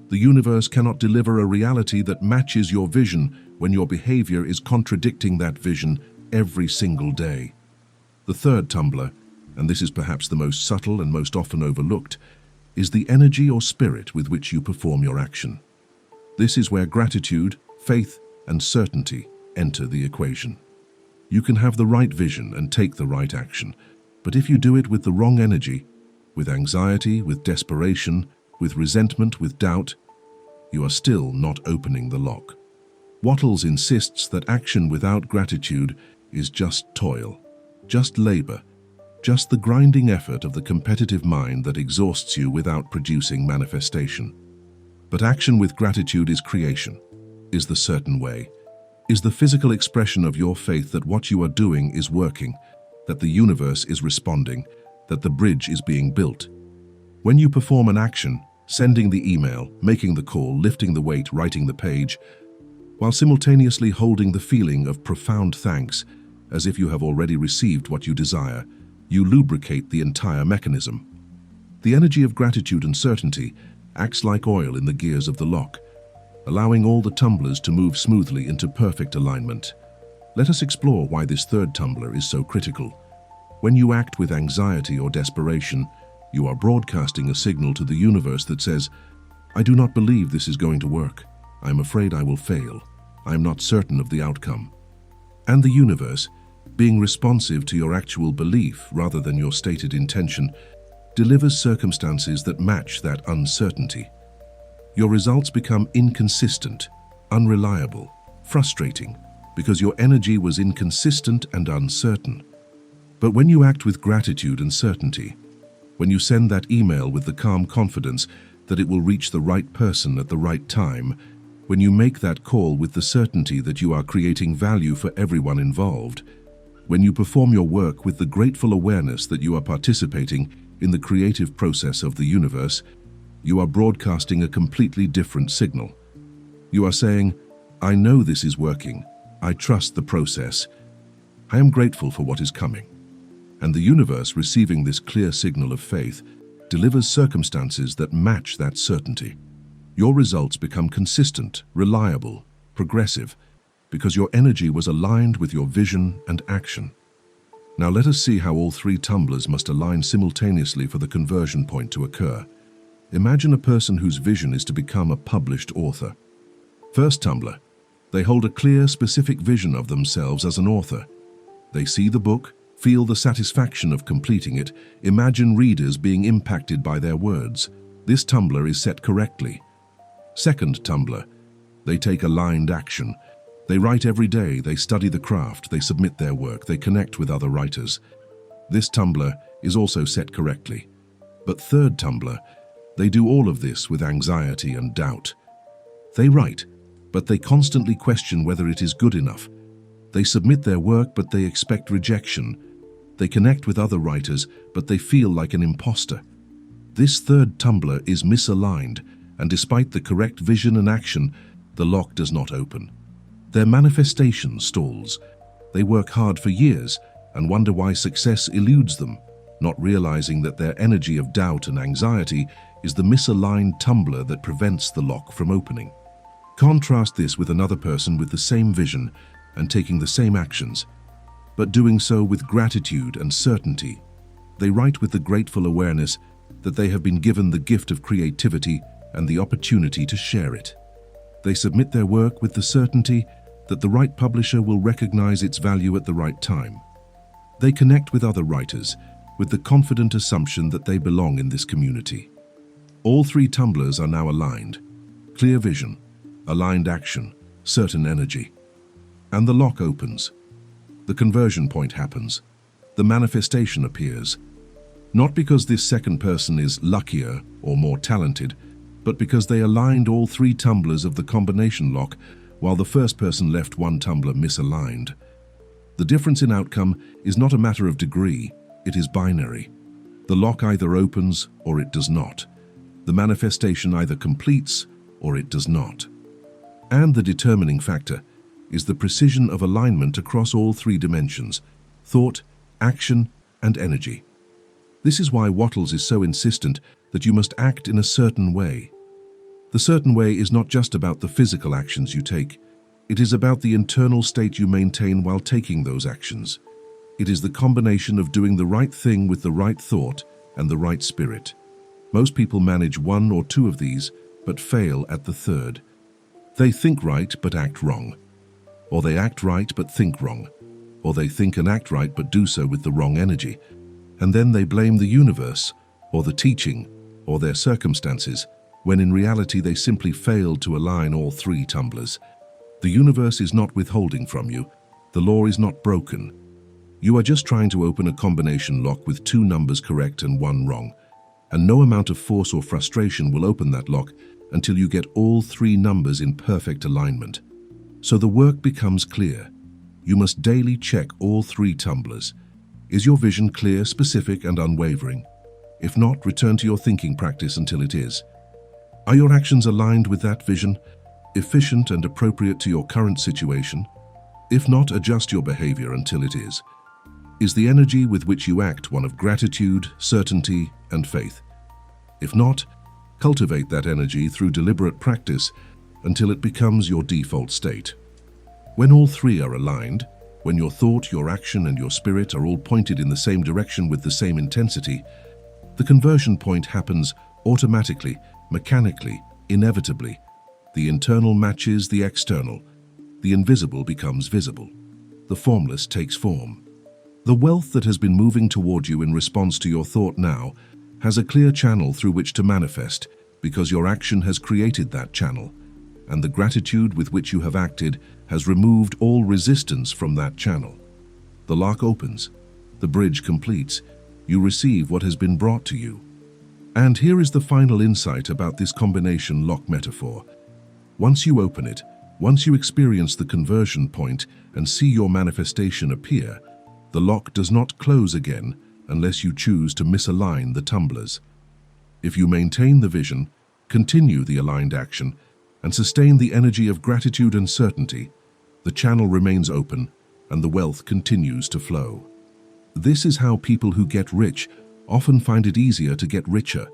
The universe cannot deliver a reality that matches your vision when your behavior is contradicting that vision every single day. The third tumbler, and this is perhaps the most subtle and most often overlooked, is the energy or spirit with which you perform your action. This is where gratitude, faith, and certainty enter the equation. You can have the right vision and take the right action, but if you do it with the wrong energy, with anxiety, with desperation, with resentment, with doubt, you are still not opening the lock. Wattles insists that action without gratitude is just toil, just labor, just the grinding effort of the competitive mind that exhausts you without producing manifestation. But action with gratitude is creation, is the certain way, is the physical expression of your faith that what you are doing is working, that the universe is responding, that the bridge is being built. When you perform an action, sending the email, making the call, lifting the weight, writing the page, while simultaneously holding the feeling of profound thanks, as if you have already received what you desire, you lubricate the entire mechanism. The energy of gratitude and certainty acts like oil in the gears of the lock, allowing all the tumblers to move smoothly into perfect alignment. Let us explore why this third tumbler is so critical. When you act with anxiety or desperation, you are broadcasting a signal to the universe that says, I do not believe this is going to work. I am afraid I will fail. I am not certain of the outcome. And the universe, being responsive to your actual belief rather than your stated intention, delivers circumstances that match that uncertainty. Your results become inconsistent, unreliable, frustrating, because your energy was inconsistent and uncertain. But when you act with gratitude and certainty, when you send that email with the calm confidence that it will reach the right person at the right time, when you make that call with the certainty that you are creating value for everyone involved, when you perform your work with the grateful awareness that you are participating in the creative process of the universe, you are broadcasting a completely different signal. You are saying, I know this is working. I trust the process. I am grateful for what is coming. And the universe, receiving this clear signal of faith, delivers circumstances that match that certainty. Your results become consistent, reliable, progressive, because your energy was aligned with your vision and action. Now let us see how all three tumblers must align simultaneously for the conversion point to occur. Imagine a person whose vision is to become a published author. First tumbler, they hold a clear, specific vision of themselves as an author. They see the book, feel the satisfaction of completing it, imagine readers being impacted by their words. This tumbler is set correctly. Second tumbler, they take aligned action. They write every day, they study the craft, they submit their work, they connect with other writers. This tumbler is also set correctly. But third tumbler, they do all of this with anxiety and doubt. They write, but they constantly question whether it is good enough. They submit their work, but they expect rejection. They connect with other writers, but they feel like an imposter. This third tumbler is misaligned, and despite the correct vision and action, the lock does not open. Their manifestation stalls. They work hard for years and wonder why success eludes them, not realizing that their energy of doubt and anxiety is the misaligned tumbler that prevents the lock from opening. Contrast this with another person with the same vision and taking the same actions, but doing so with gratitude and certainty. They write with the grateful awareness that they have been given the gift of creativity and the opportunity to share it. They submit their work with the certainty that the right publisher will recognize its value at the right time. They connect with other writers with the confident assumption that they belong in this community. All three tumblers are now aligned. Clear vision, aligned action, certain energy. And the lock opens. The conversion point happens. The manifestation appears. Not because this second person is luckier or more talented, but because they aligned all three tumblers of the combination lock while the first person left one tumbler misaligned. The difference in outcome is not a matter of degree, it is binary. The lock either opens or it does not. The manifestation either completes or it does not. And the determining factor is the precision of alignment across all three dimensions: thought, action, and energy. This is why Wattles is so insistent that you must act in a certain way. The certain way is not just about the physical actions you take. It is about the internal state you maintain while taking those actions. It is the combination of doing the right thing with the right thought and the right spirit. Most people manage one or two of these, but fail at the third. They think right but act wrong. Or they act right but think wrong. Or they think and act right but do so with the wrong energy. And then they blame the universe, or the teaching, or their circumstances, when in reality they simply failed to align all three tumblers. The universe is not withholding from you. The law is not broken. You are just trying to open a combination lock with two numbers correct and one wrong. And no amount of force or frustration will open that lock until you get all three numbers in perfect alignment. So the work becomes clear. You must daily check all three tumblers. Is your vision clear, specific, and unwavering? If not, return to your thinking practice until it is. Are your actions aligned with that vision, efficient and appropriate to your current situation? If not, adjust your behavior until it is. Is the energy with which you act one of gratitude, certainty, and faith? If not, cultivate that energy through deliberate practice until it becomes your default state. When all three are aligned, when your thought, your action, and your spirit are all pointed in the same direction with the same intensity, the conversion point happens automatically, mechanically, inevitably. The internal matches the external. The invisible becomes visible. The formless takes form. The wealth that has been moving toward you in response to your thought now has a clear channel through which to manifest because your action has created that channel, and the gratitude with which you have acted has removed all resistance from that channel. The lock opens. The bridge completes. You receive what has been brought to you. And here is the final insight about this combination lock metaphor. Once you open it, once you experience the conversion point and see your manifestation appear, the lock does not close again unless you choose to misalign the tumblers. If you maintain the vision, continue the aligned action, and sustain the energy of gratitude and certainty, the channel remains open and the wealth continues to flow. This is how people who get rich often find it easier to get richer,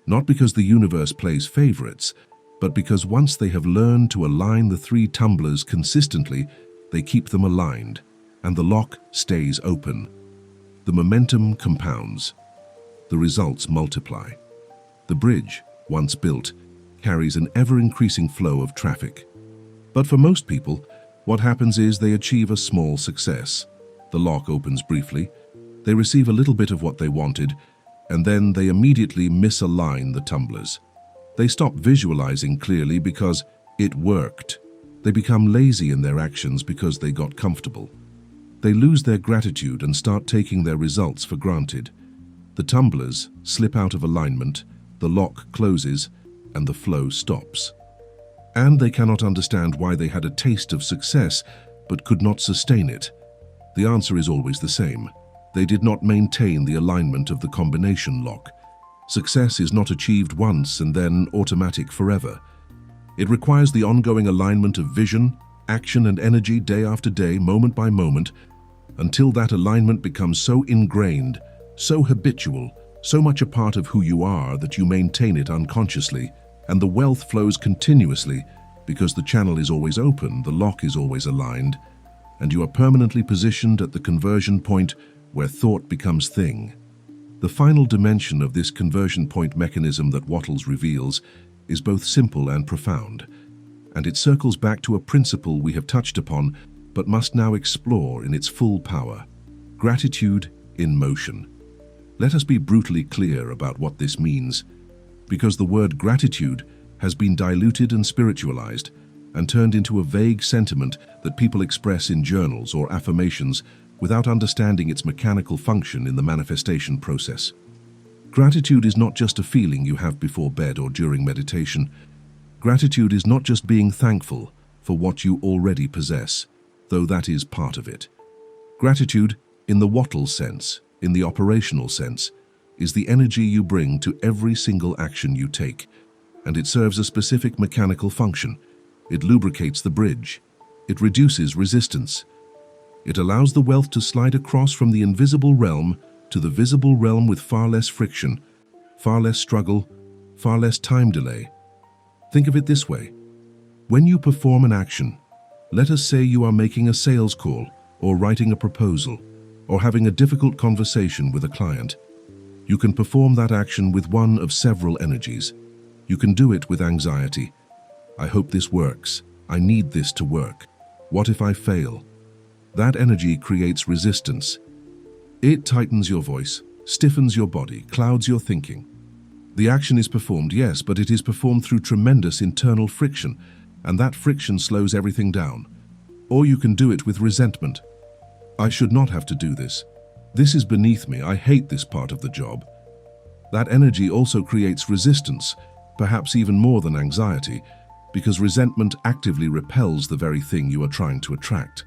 not because the universe plays favorites, but because once they have learned to align the three tumblers consistently, they keep them aligned, and the lock stays open. The momentum compounds. The results multiply. The bridge, once built, carries an ever-increasing flow of traffic. But for most people, what happens is they achieve a small success. The lock opens briefly, they receive a little bit of what they wanted, and then they immediately misalign the tumblers. They stop visualizing clearly because it worked. They become lazy in their actions because they got comfortable. They lose their gratitude and start taking their results for granted. The tumblers slip out of alignment, the lock closes, and the flow stops. And they cannot understand why they had a taste of success but could not sustain it. The answer is always the same. They did not maintain the alignment of the combination lock. Success is not achieved once and then automatic forever. It requires the ongoing alignment of vision, action, and energy day after day, moment by moment, until that alignment becomes so ingrained, so habitual, so much a part of who you are that you maintain it unconsciously, and the wealth flows continuously because the channel is always open, the lock is always aligned, and you are permanently positioned at the conversion point where thought becomes thing. The final dimension of this conversion point mechanism that Wattles reveals is both simple and profound, and it circles back to a principle we have touched upon but must now explore in its full power: gratitude in motion. Let us be brutally clear about what this means, because the word gratitude has been diluted and spiritualized and turned into a vague sentiment that people express in journals or affirmations without understanding its mechanical function in the manifestation process. Gratitude is not just a feeling you have before bed or during meditation. Gratitude is not just being thankful for what you already possess, though that is part of it. Gratitude, in the Wattles sense, in the operational sense, is the energy you bring to every single action you take, and it serves a specific mechanical function. It lubricates the bridge. It reduces resistance. It allows the wealth to slide across from the invisible realm to the visible realm with far less friction, far less struggle, far less time delay. Think of it this way. When you perform an action, let us say you are making a sales call or writing a proposal or having a difficult conversation with a client, you can perform that action with one of several energies. You can do it with anxiety. I hope this works. I need this to work. What if I fail? That energy creates resistance. It tightens your voice, stiffens your body, clouds your thinking. The action is performed, yes, but it is performed through tremendous internal friction, and that friction slows everything down. Or you can do it with resentment. I should not have to do this. This is beneath me. I hate this part of the job. That energy also creates resistance, perhaps even more than anxiety, because resentment actively repels the very thing you are trying to attract.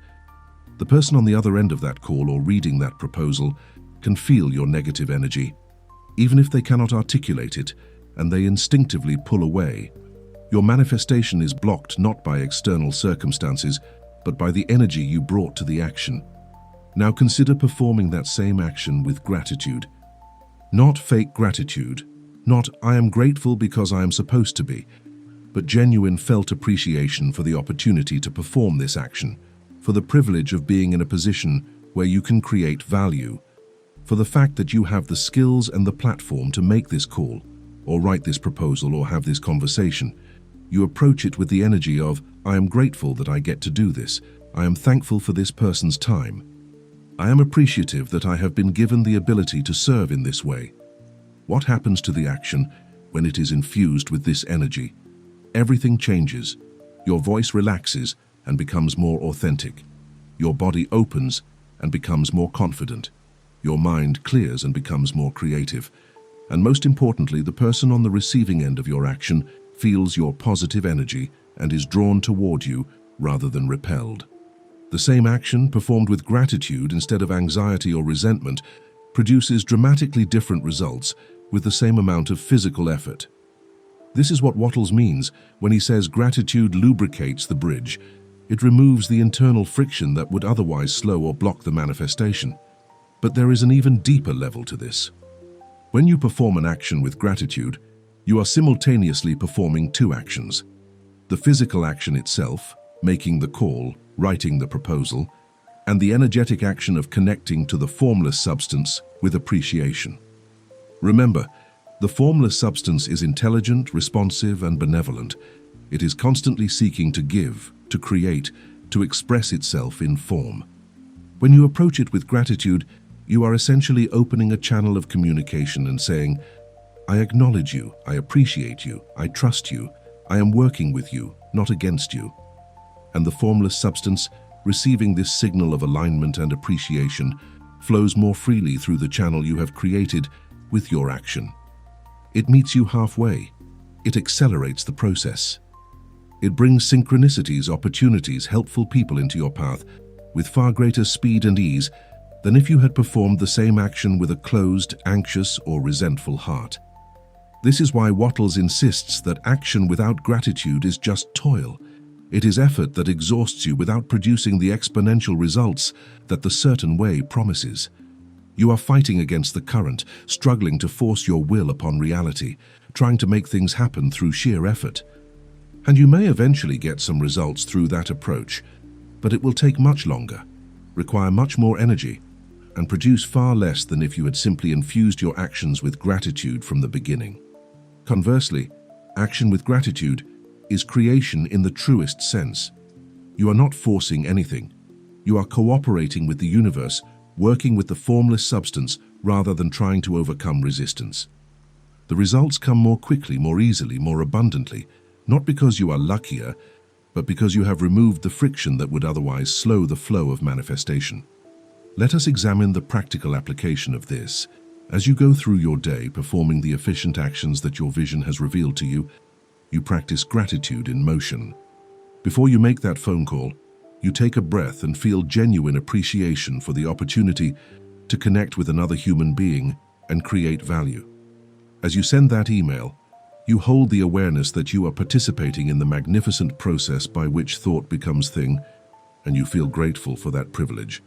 The person on the other end of that call or reading that proposal can feel your negative energy, even if they cannot articulate it, and they instinctively pull away. Your manifestation is blocked not by external circumstances, but by the energy you brought to the action. Now consider performing that same action with gratitude. Not fake gratitude, not "I am grateful because I am supposed to be," but genuine felt appreciation for the opportunity to perform this action, for the privilege of being in a position where you can create value, for the fact that you have the skills and the platform to make this call, or write this proposal, or have this conversation. You approach it with the energy of, "I am grateful that I get to do this. I am thankful for this person's time. I am appreciative that I have been given the ability to serve in this way." What happens to the action when it is infused with this energy? Everything changes. Your voice relaxes and becomes more authentic. Your body opens and becomes more confident. Your mind clears and becomes more creative. And most importantly, the person on the receiving end of your action feels your positive energy and is drawn toward you rather than repelled. The same action, performed with gratitude instead of anxiety or resentment, produces dramatically different results with the same amount of physical effort. This is what Wattles means when he says gratitude lubricates the bridge. It removes the internal friction that would otherwise slow or block the manifestation. But there is an even deeper level to this. When you perform an action with gratitude, you are simultaneously performing two actions. The physical action itself, making the call, writing the proposal, and the energetic action of connecting to the formless substance with appreciation. Remember, the formless substance is intelligent, responsive, and benevolent. It is constantly seeking to give, to create, to express itself in form. When you approach it with gratitude, you are essentially opening a channel of communication and saying, "I acknowledge you, I appreciate you, I trust you, I am working with you, not against you." And the formless substance, receiving this signal of alignment and appreciation, flows more freely through the channel you have created with your action. It meets you halfway. It accelerates the process. It brings synchronicities, opportunities, helpful people into your path with far greater speed and ease than if you had performed the same action with a closed, anxious, or resentful heart. This is why Wattles insists that action without gratitude is just toil. It is effort that exhausts you without producing the exponential results that the certain way promises. You are fighting against the current, struggling to force your will upon reality, trying to make things happen through sheer effort. And you may eventually get some results through that approach, but it will take much longer, require much more energy, and produce far less than if you had simply infused your actions with gratitude from the beginning. Conversely, action with gratitude is creation in the truest sense. You are not forcing anything. You are cooperating with the universe, working with the formless substance rather than trying to overcome resistance. The results come more quickly, more easily, more abundantly, not because you are luckier, but because you have removed the friction that would otherwise slow the flow of manifestation. Let us examine the practical application of this. As you go through your day performing the efficient actions that your vision has revealed to you, you practice gratitude in motion. Before you make that phone call, you take a breath and feel genuine appreciation for the opportunity to connect with another human being and create value. As you send that email, you hold the awareness that you are participating in the magnificent process by which thought becomes thing, and you feel grateful for that privilege.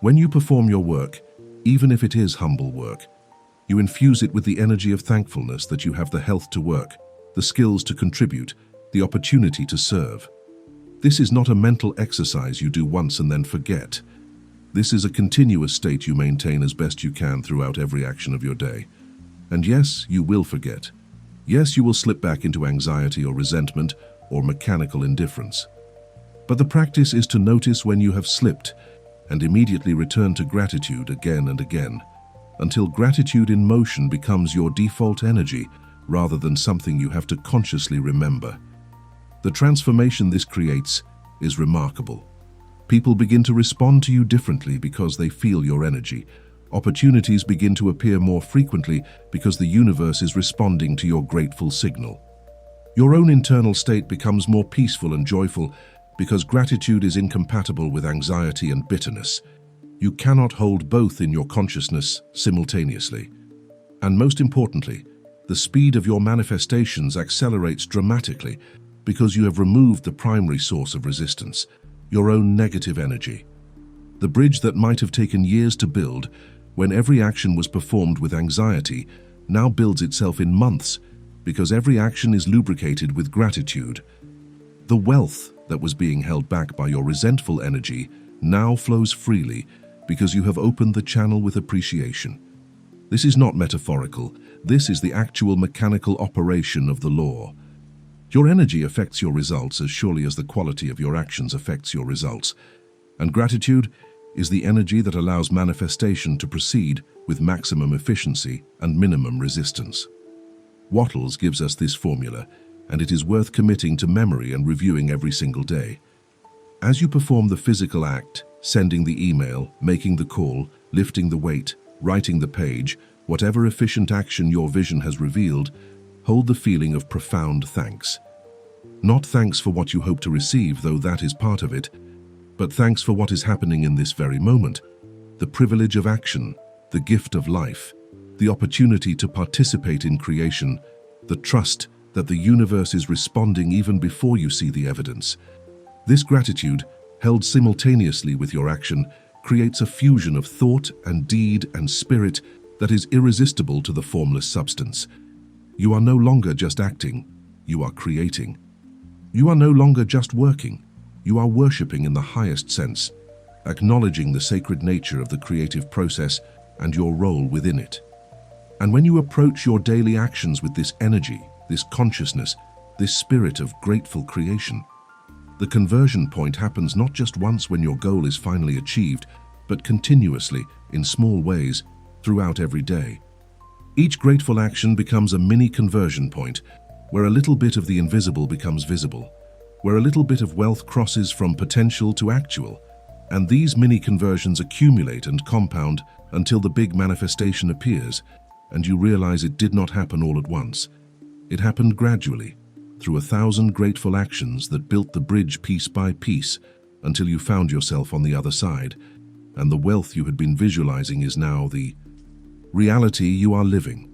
When you perform your work, even if it is humble work, you infuse it with the energy of thankfulness that you have the health to work, the skills to contribute, the opportunity to serve. This is not a mental exercise you do once and then forget. This is a continuous state you maintain as best you can throughout every action of your day. And yes, you will forget. Yes, you will slip back into anxiety or resentment or mechanical indifference. But the practice is to notice when you have slipped and immediately return to gratitude again and again, until gratitude in motion becomes your default energy rather than something you have to consciously remember. The transformation this creates is remarkable. People begin to respond to you differently because they feel your energy. Opportunities begin to appear more frequently because the universe is responding to your grateful signal. Your own internal state becomes more peaceful and joyful because gratitude is incompatible with anxiety and bitterness. You cannot hold both in your consciousness simultaneously. And most importantly, the speed of your manifestations accelerates dramatically because you have removed the primary source of resistance, your own negative energy. The bridge that might have taken years to build, when every action was performed with anxiety, now builds itself in months because every action is lubricated with gratitude. The wealth that was being held back by your resentful energy now flows freely because you have opened the channel with appreciation. This is not metaphorical. This is the actual mechanical operation of the law. Your energy affects your results as surely as the quality of your actions affects your results. And gratitude is the energy that allows manifestation to proceed with maximum efficiency and minimum resistance. Wattles gives us this formula, and it is worth committing to memory and reviewing every single day. As you perform the physical act, sending the email, making the call, lifting the weight, writing the page, whatever efficient action your vision has revealed, hold the feeling of profound thanks. Not thanks for what you hope to receive, though that is part of it, but thanks for what is happening in this very moment, the privilege of action, the gift of life, the opportunity to participate in creation, the trust that the universe is responding even before you see the evidence. This gratitude, held simultaneously with your action, creates a fusion of thought and deed and spirit that is irresistible to the formless substance. You are no longer just acting, you are creating. You are no longer just working, you are worshipping in the highest sense, acknowledging the sacred nature of the creative process and your role within it. And when you approach your daily actions with this energy, this consciousness, this spirit of grateful creation, the conversion point happens not just once when your goal is finally achieved, but continuously, in small ways, throughout every day. Each grateful action becomes a mini conversion point, where a little bit of the invisible becomes visible, where a little bit of wealth crosses from potential to actual, and these mini conversions accumulate and compound until the big manifestation appears, and you realize it did not happen all at once. It happened gradually, through 1,000 grateful actions that built the bridge piece by piece until you found yourself on the other side. and the wealth you had been visualizing is now the reality you are living.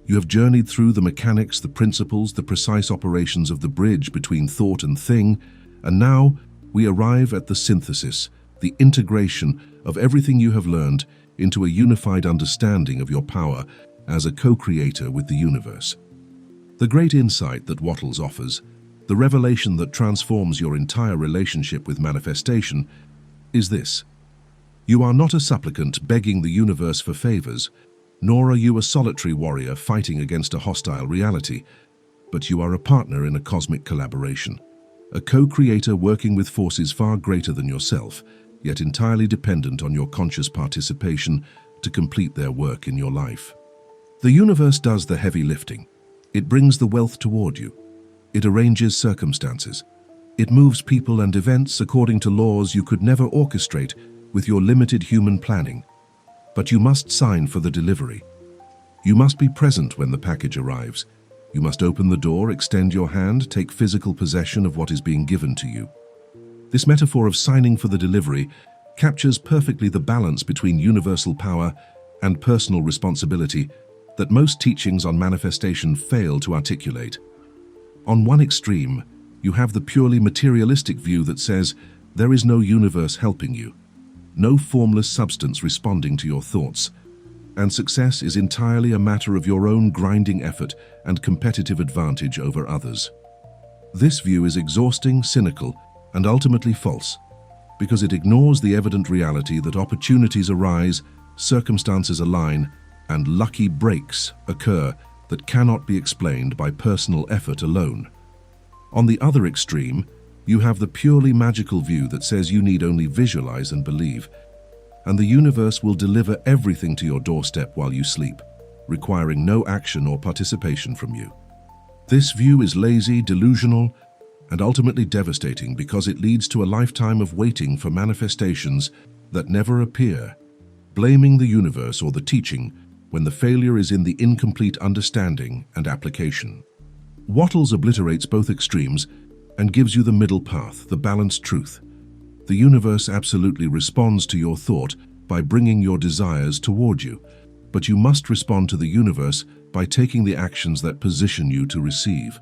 You have journeyed through the mechanics, the principles, the precise operations of the bridge between thought and thing, and now we arrive at the synthesis, the integration of everything you have learned into a unified understanding of your power as a co-creator with the universe. The great insight that Wattles offers, the revelation that transforms your entire relationship with manifestation, is this: you are not a supplicant begging the universe for favors, nor are you a solitary warrior fighting against a hostile reality, but you are a partner in a cosmic collaboration, a co-creator working with forces far greater than yourself, yet entirely dependent on your conscious participation to complete their work in your life. The universe does the heavy lifting. It brings the wealth toward you. It arranges circumstances. It moves people and events according to laws you could never orchestrate with your limited human planning. But you must sign for the delivery. You must be present when the package arrives. You must open the door, extend your hand, take physical possession of what is being given to you. This metaphor of signing for the delivery captures perfectly the balance between universal power and personal responsibility that most teachings on manifestation fail to articulate. On one extreme, you have the purely materialistic view that says there is no universe helping you, no formless substance responding to your thoughts, and success is entirely a matter of your own grinding effort and competitive advantage over others. This view is exhausting, cynical, and ultimately false, because it ignores the evident reality that opportunities arise, circumstances align, and lucky breaks occur that cannot be explained by personal effort alone. On the other extreme, you have the purely magical view that says you need only visualize and believe, and the universe will deliver everything to your doorstep while you sleep, requiring no action or participation from you. This view is lazy, delusional, and ultimately devastating because it leads to a lifetime of waiting for manifestations that never appear, blaming the universe or the teaching when the failure is in the incomplete understanding and application. Wattles obliterates both extremes and gives you the middle path, the balanced truth. The universe absolutely responds to your thought by bringing your desires toward you, but you must respond to the universe by taking the actions that position you to receive.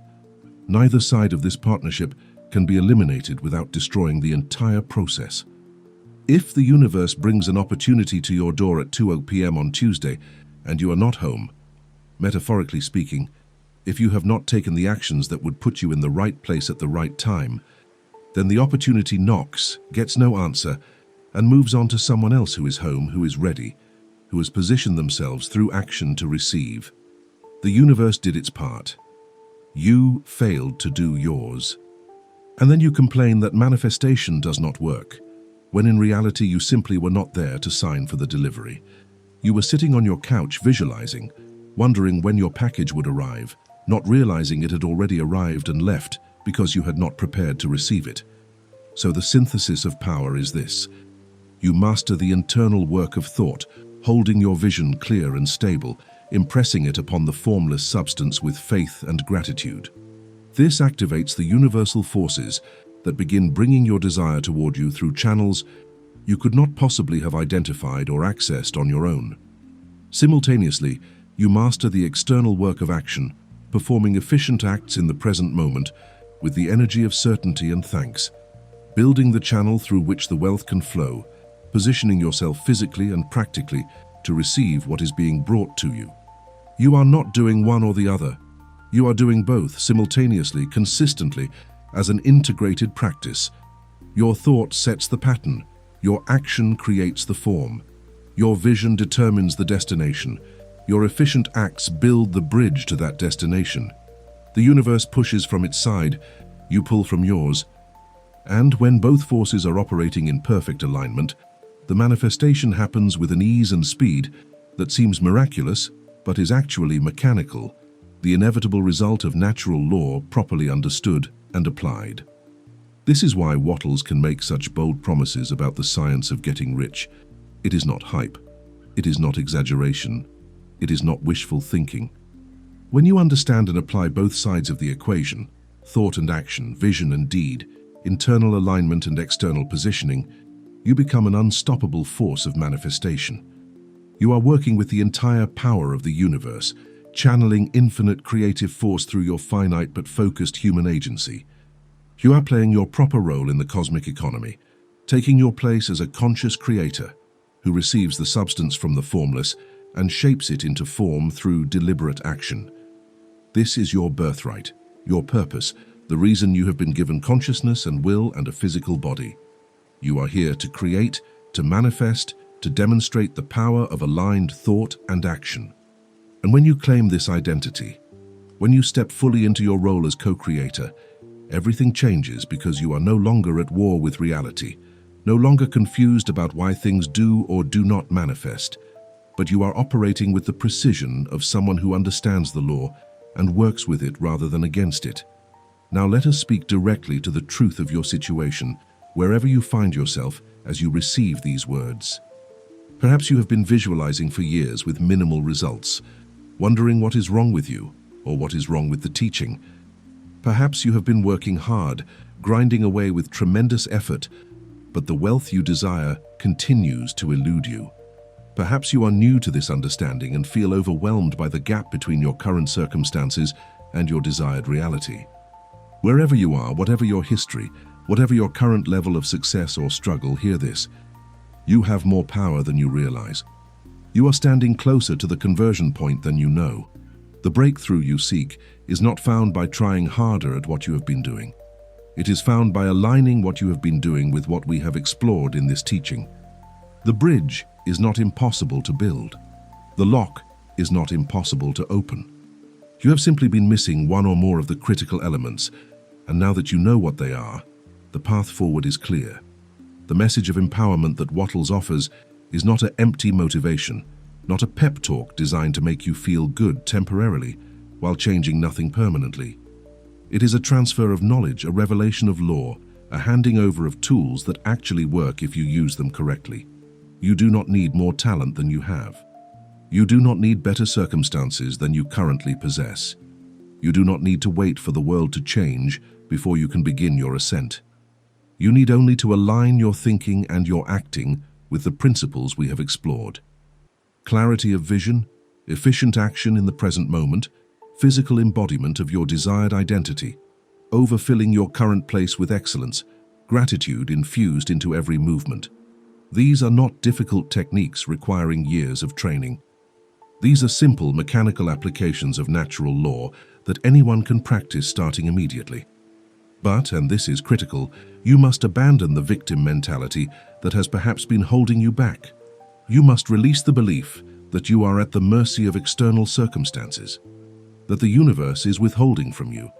Neither side of this partnership can be eliminated without destroying the entire process. If the universe brings an opportunity to your door at 2 p.m. on Tuesday and you are not home, metaphorically speaking, if you have not taken the actions that would put you in the right place at the right time, then the opportunity knocks, gets no answer, and moves on to someone else who is home, who is ready, who has positioned themselves through action to receive. The universe did its part. You failed to do yours. And then you complain that manifestation does not work, when in reality you simply were not there to sign for the delivery. You were sitting on your couch visualizing, wondering when your package would arrive, not realizing it had already arrived and left because you had not prepared to receive it. So the synthesis of power is this: you master the internal work of thought, holding your vision clear and stable, impressing it upon the formless substance with faith and gratitude. This activates the universal forces that begin bringing your desire toward you through channels you could not possibly have identified or accessed on your own. Simultaneously, you master the external work of action, performing efficient acts in the present moment with the energy of certainty and thanks, building the channel through which the wealth can flow, positioning yourself physically and practically to receive what is being brought to you. You are not doing one or the other. You are doing both simultaneously, consistently, as an integrated practice. Your thought sets the pattern. Your action creates the form. Your vision determines the destination. Your efficient acts build the bridge to that destination. The universe pushes from its side, you pull from yours. And when both forces are operating in perfect alignment, the manifestation happens with an ease and speed that seems miraculous, but is actually mechanical, the inevitable result of natural law properly understood and applied. This is why Wattles can make such bold promises about the science of getting rich. It is not hype. It is not exaggeration. It is not wishful thinking. When you understand and apply both sides of the equation, thought and action, vision and deed, internal alignment and external positioning, you become an unstoppable force of manifestation. You are working with the entire power of the universe, channeling infinite creative force through your finite but focused human agency. You are playing your proper role in the cosmic economy, taking your place as a conscious creator who receives the substance from the formless and shapes it into form through deliberate action. This is your birthright, your purpose, the reason you have been given consciousness and will and a physical body. You are here to create, to manifest, to demonstrate the power of aligned thought and action. And when you claim this identity, when you step fully into your role as co-creator, everything changes because you are no longer at war with reality, no longer confused about why things do or do not manifest, but you are operating with the precision of someone who understands the law and works with it rather than against it. Now let us speak directly to the truth of your situation, wherever you find yourself as you receive these words. Perhaps you have been visualizing for years with minimal results, wondering what is wrong with you or what is wrong with the teaching. Perhaps you have been working hard, grinding away with tremendous effort, but the wealth you desire continues to elude you. Perhaps you are new to this understanding and feel overwhelmed by the gap between your current circumstances and your desired reality. Wherever you are, whatever your history, whatever your current level of success or struggle, hear this. You have more power than you realize. You are standing closer to the conversion point than you know. The breakthrough you seek is not found by trying harder at what you have been doing. It is found by aligning what you have been doing with what we have explored in this teaching. The bridge is not impossible to build. The lock is not impossible to open. You have simply been missing one or more of the critical elements, and now that you know what they are, the path forward is clear. The message of empowerment that Wattles offers is not an empty motivation, not a pep talk designed to make you feel good temporarily while changing nothing permanently. It is a transfer of knowledge, a revelation of law, a handing over of tools that actually work if you use them correctly. You do not need more talent than you have. You do not need better circumstances than you currently possess. You do not need to wait for the world to change before you can begin your ascent. You need only to align your thinking and your acting with the principles we have explored. Clarity of vision, efficient action in the present moment, physical embodiment of your desired identity, overfilling your current place with excellence, gratitude infused into every movement. These are not difficult techniques requiring years of training. These are simple mechanical applications of natural law that anyone can practice starting immediately. But, and this is critical, you must abandon the victim mentality that has perhaps been holding you back. You must release the belief that you are at the mercy of external circumstances, that the universe is withholding from you,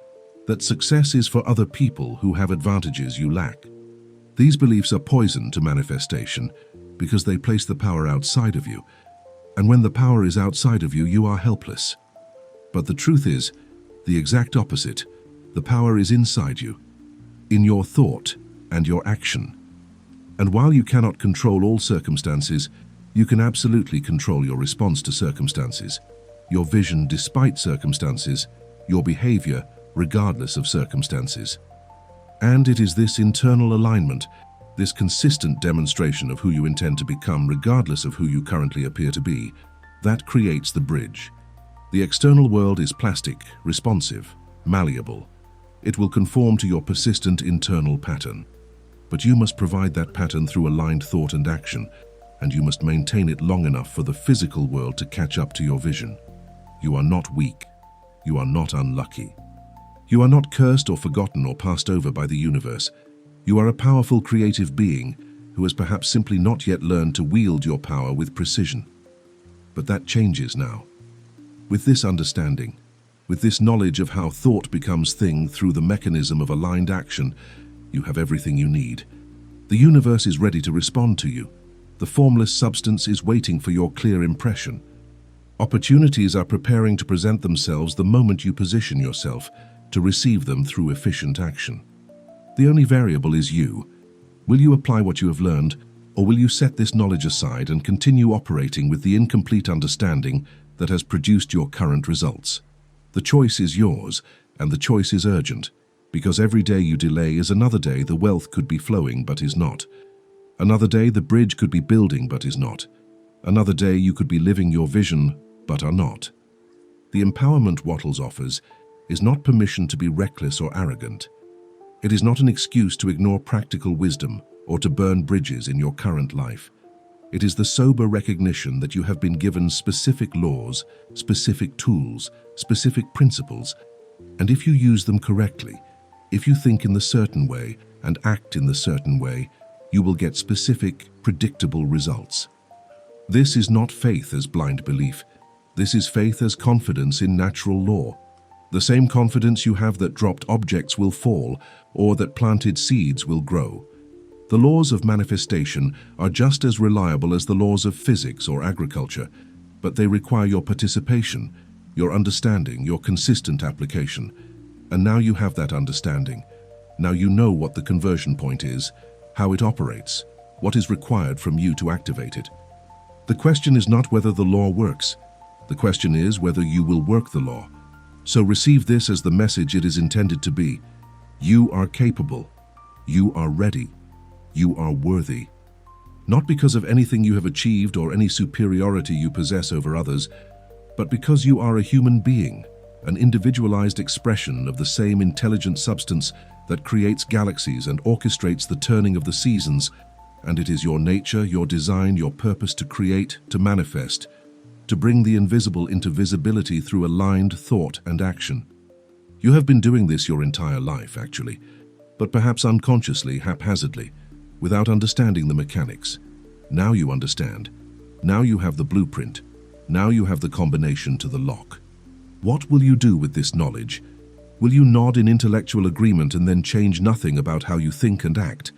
that success is for other people who have advantages you lack. These beliefs are poison to manifestation because they place the power outside of you, and when the power is outside of you, you are helpless. But the truth is, the exact opposite. The power is inside you, in your thought and your action. And while you cannot control all circumstances, you can absolutely control your response to circumstances, your vision despite circumstances, your behavior regardless of circumstances. And it is this internal alignment, this consistent demonstration of who you intend to become regardless of who you currently appear to be, that creates the bridge. The external world is plastic, responsive, malleable. It will conform to your persistent internal pattern. But you must provide that pattern through aligned thought and action, and you must maintain it long enough for the physical world to catch up to your vision. You are not weak. You are not unlucky. You are not cursed or forgotten or passed over by the universe. You are a powerful creative being who has perhaps simply not yet learned to wield your power with precision. But that changes now. With this understanding, with this knowledge of how thought becomes thing through the mechanism of aligned action, you have everything you need. The universe is ready to respond to you. The formless substance is waiting for your clear impression. Opportunities are preparing to present themselves the moment you position yourself to receive them through efficient action. The only variable is you. Will you apply what you have learned, or will you set this knowledge aside and continue operating with the incomplete understanding that has produced your current results? The choice is yours, and the choice is urgent, because every day you delay is another day the wealth could be flowing but is not. Another day, the bridge could be building but is not. Another day, you could be living your vision but are not. The empowerment Wattles offers is not permission to be reckless or arrogant. It is not an excuse to ignore practical wisdom or to burn bridges in your current life. It is the sober recognition that you have been given specific laws, specific tools, specific principles, and if you use them correctly, if you think in the certain way and act in the certain way, you will get specific, predictable results. This is not faith as blind belief. This is faith as confidence in natural law. The same confidence you have that dropped objects will fall or that planted seeds will grow. The laws of manifestation are just as reliable as the laws of physics or agriculture, but they require your participation, your understanding, your consistent application. And now you have that understanding. Now you know what the conversion point is, how it operates, what is required from you to activate it. The question is not whether the law works. The question is whether you will work the law. So receive this as the message it is intended to be. You are capable. You are ready. You are worthy. Not because of anything you have achieved or any superiority you possess over others, but because you are a human being, an individualized expression of the same intelligent substance that creates galaxies and orchestrates the turning of the seasons, and it is your nature, your design, your purpose to create, to manifest, to bring the invisible into visibility through aligned thought and action. You have been doing this your entire life, actually, but perhaps unconsciously, haphazardly, without understanding the mechanics. Now you understand. Now you have the blueprint. Now you have the combination to the lock. What will you do with this knowledge? Will you nod in intellectual agreement and then change nothing about how you think and act?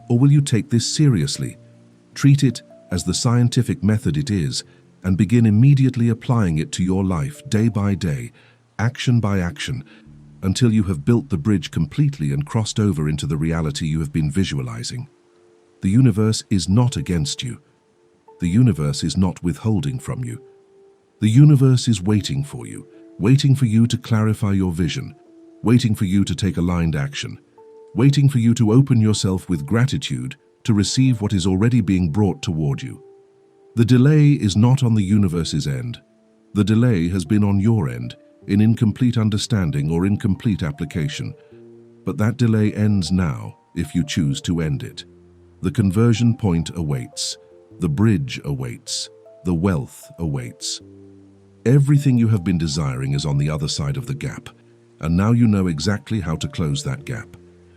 Or will you take this seriously, treat it as the scientific method it is, and begin immediately applying it to your life day by day, action by action, until you have built the bridge completely and crossed over into the reality you have been visualizing? The universe is not against you. The universe is not withholding from you. The universe is waiting for you to clarify your vision, waiting for you to take aligned action, waiting for you to open yourself with gratitude to receive what is already being brought toward you. The delay is not on the universe's end. The delay has been on your end, in incomplete understanding or incomplete application. But that delay ends now if you choose to end it. The conversion point awaits. The bridge awaits. The wealth awaits. Everything you have been desiring is on the other side of the gap, and now you know exactly how to close that gap.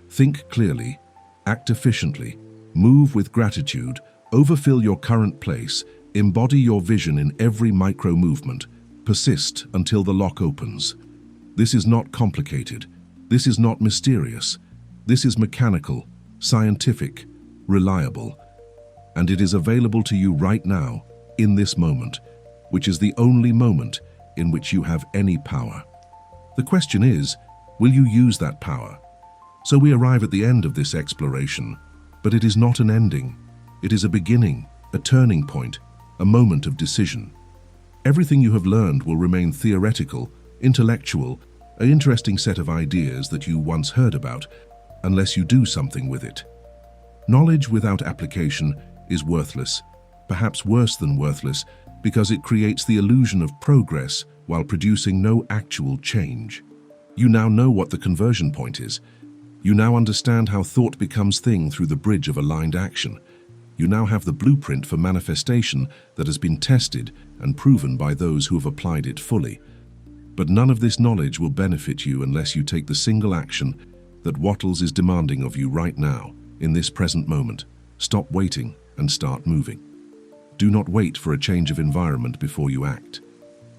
Think clearly, act efficiently, move with gratitude, overfill your current place, embody your vision in every micro movement, persist until the lock opens. This is not complicated. This is not mysterious. This is mechanical, scientific, reliable, and it is available to you right now, in this moment, which is the only moment in which you have any power. The question is, will you use that power? So we arrive at the end of this exploration, but it is not an ending. It is a beginning, a turning point, a moment of decision. Everything you have learned will remain theoretical, intellectual, an interesting set of ideas that you once heard about, unless you do something with it. Knowledge without application is worthless, perhaps worse than worthless, because it creates the illusion of progress while producing no actual change. You now know what the conversion point is. You now understand how thought becomes thing through the bridge of aligned action. You now have the blueprint for manifestation that has been tested and proven by those who have applied it fully. But none of this knowledge will benefit you unless you take the single action that Wattles is demanding of you right now, in this present moment. Stop waiting and start moving. Do not wait for a change of environment before you act.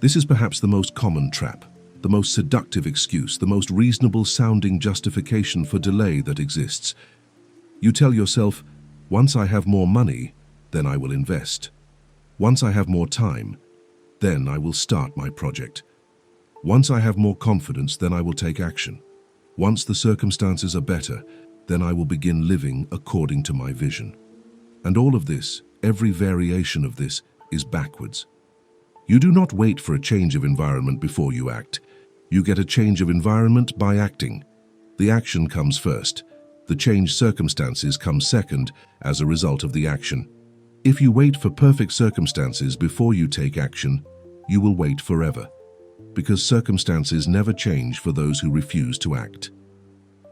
This is perhaps the most common trap, the most seductive excuse, the most reasonable sounding justification for delay that exists. You tell yourself, once I have more money, then I will invest. Once I have more time, then I will start my project. Once I have more confidence, then I will take action. Once the circumstances are better, then I will begin living according to my vision. And all of this, every variation of this, is backwards. You do not wait for a change of environment before you act. You get a change of environment by acting. The action comes first. The changed circumstances come second as a result of the action. If you wait for perfect circumstances before you take action, you will wait forever, because circumstances never change for those who refuse to act.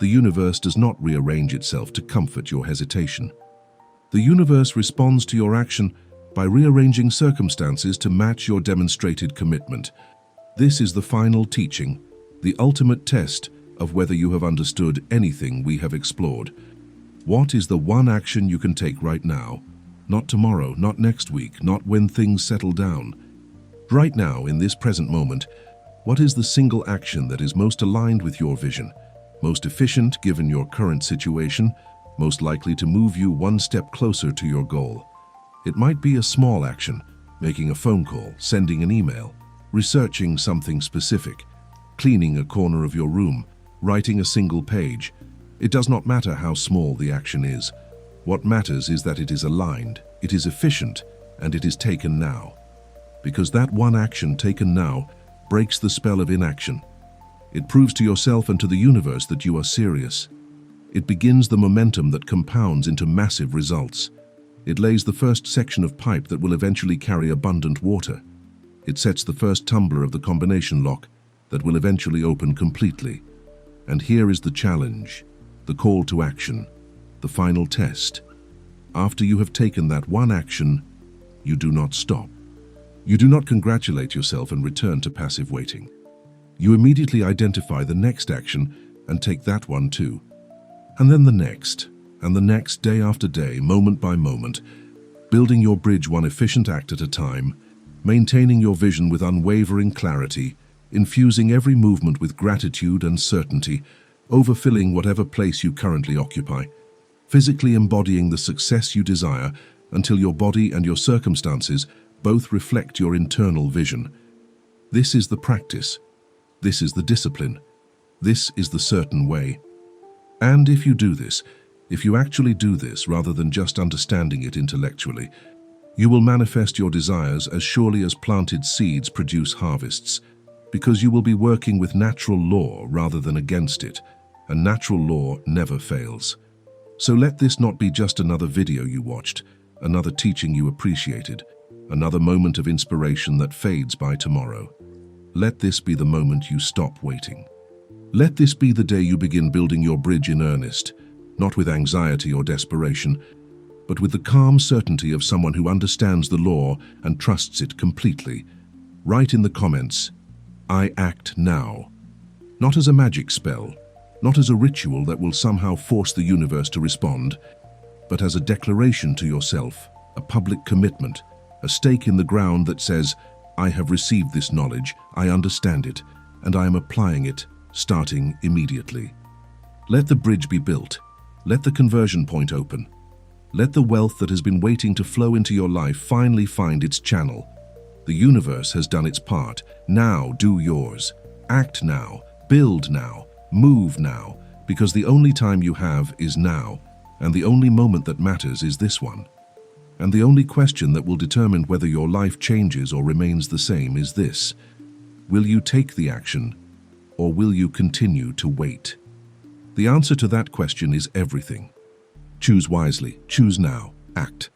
The universe does not rearrange itself to comfort your hesitation. The universe responds to your action by rearranging circumstances to match your demonstrated commitment. This is the final teaching, the ultimate test of whether you have understood anything we have explored. What is the one action you can take right now? Not tomorrow, not next week, not when things settle down. Right now, in this present moment, what is the single action that is most aligned with your vision, most efficient given your current situation, most likely to move you one step closer to your goal? It might be a small action, making a phone call, sending an email, researching something specific, cleaning a corner of your room, writing a single page. It does not matter how small the action is. What matters is that it is aligned, it is efficient, and it is taken now. Because that one action taken now breaks the spell of inaction. It proves to yourself and to the universe that you are serious. It begins the momentum that compounds into massive results. It lays the first section of pipe that will eventually carry abundant water. It sets the first tumbler of the combination lock that will eventually open completely. And here is the challenge, the call to action, the final test. After you have taken that one action, you do not stop. You do not congratulate yourself and return to passive waiting. You immediately identify the next action and take that one too. And then the next, and the next, day after day, moment by moment, building your bridge one efficient act at a time, maintaining your vision with unwavering clarity, infusing every movement with gratitude and certainty, overfilling whatever place you currently occupy, physically embodying the success you desire until your body and your circumstances both reflect your internal vision. This is the practice. This is the discipline. This is the certain way. And if you do this, if you actually do this rather than just understanding it intellectually, you will manifest your desires as surely as planted seeds produce harvests, because you will be working with natural law rather than against it, and natural law never fails. So let this not be just another video you watched, another teaching you appreciated, another moment of inspiration that fades by tomorrow. Let this be the moment you stop waiting. Let this be the day you begin building your bridge in earnest, not with anxiety or desperation, but with the calm certainty of someone who understands the law and trusts it completely. Write in the comments, "I act now." Not as a magic spell, not as a ritual that will somehow force the universe to respond, but as a declaration to yourself, a public commitment, a stake in the ground that says, "I have received this knowledge, I understand it, and I am applying it, starting immediately." Let the bridge be built. Let the conversion point open. Let the wealth that has been waiting to flow into your life finally find its channel. The universe has done its part. Now do yours. Act now. Build now. Move now. Because the only time you have is now, and the only moment that matters is this one. And the only question that will determine whether your life changes or remains the same is this: will you take the action, or will you continue to wait? The answer to that question is everything. Choose wisely. Choose now. Act.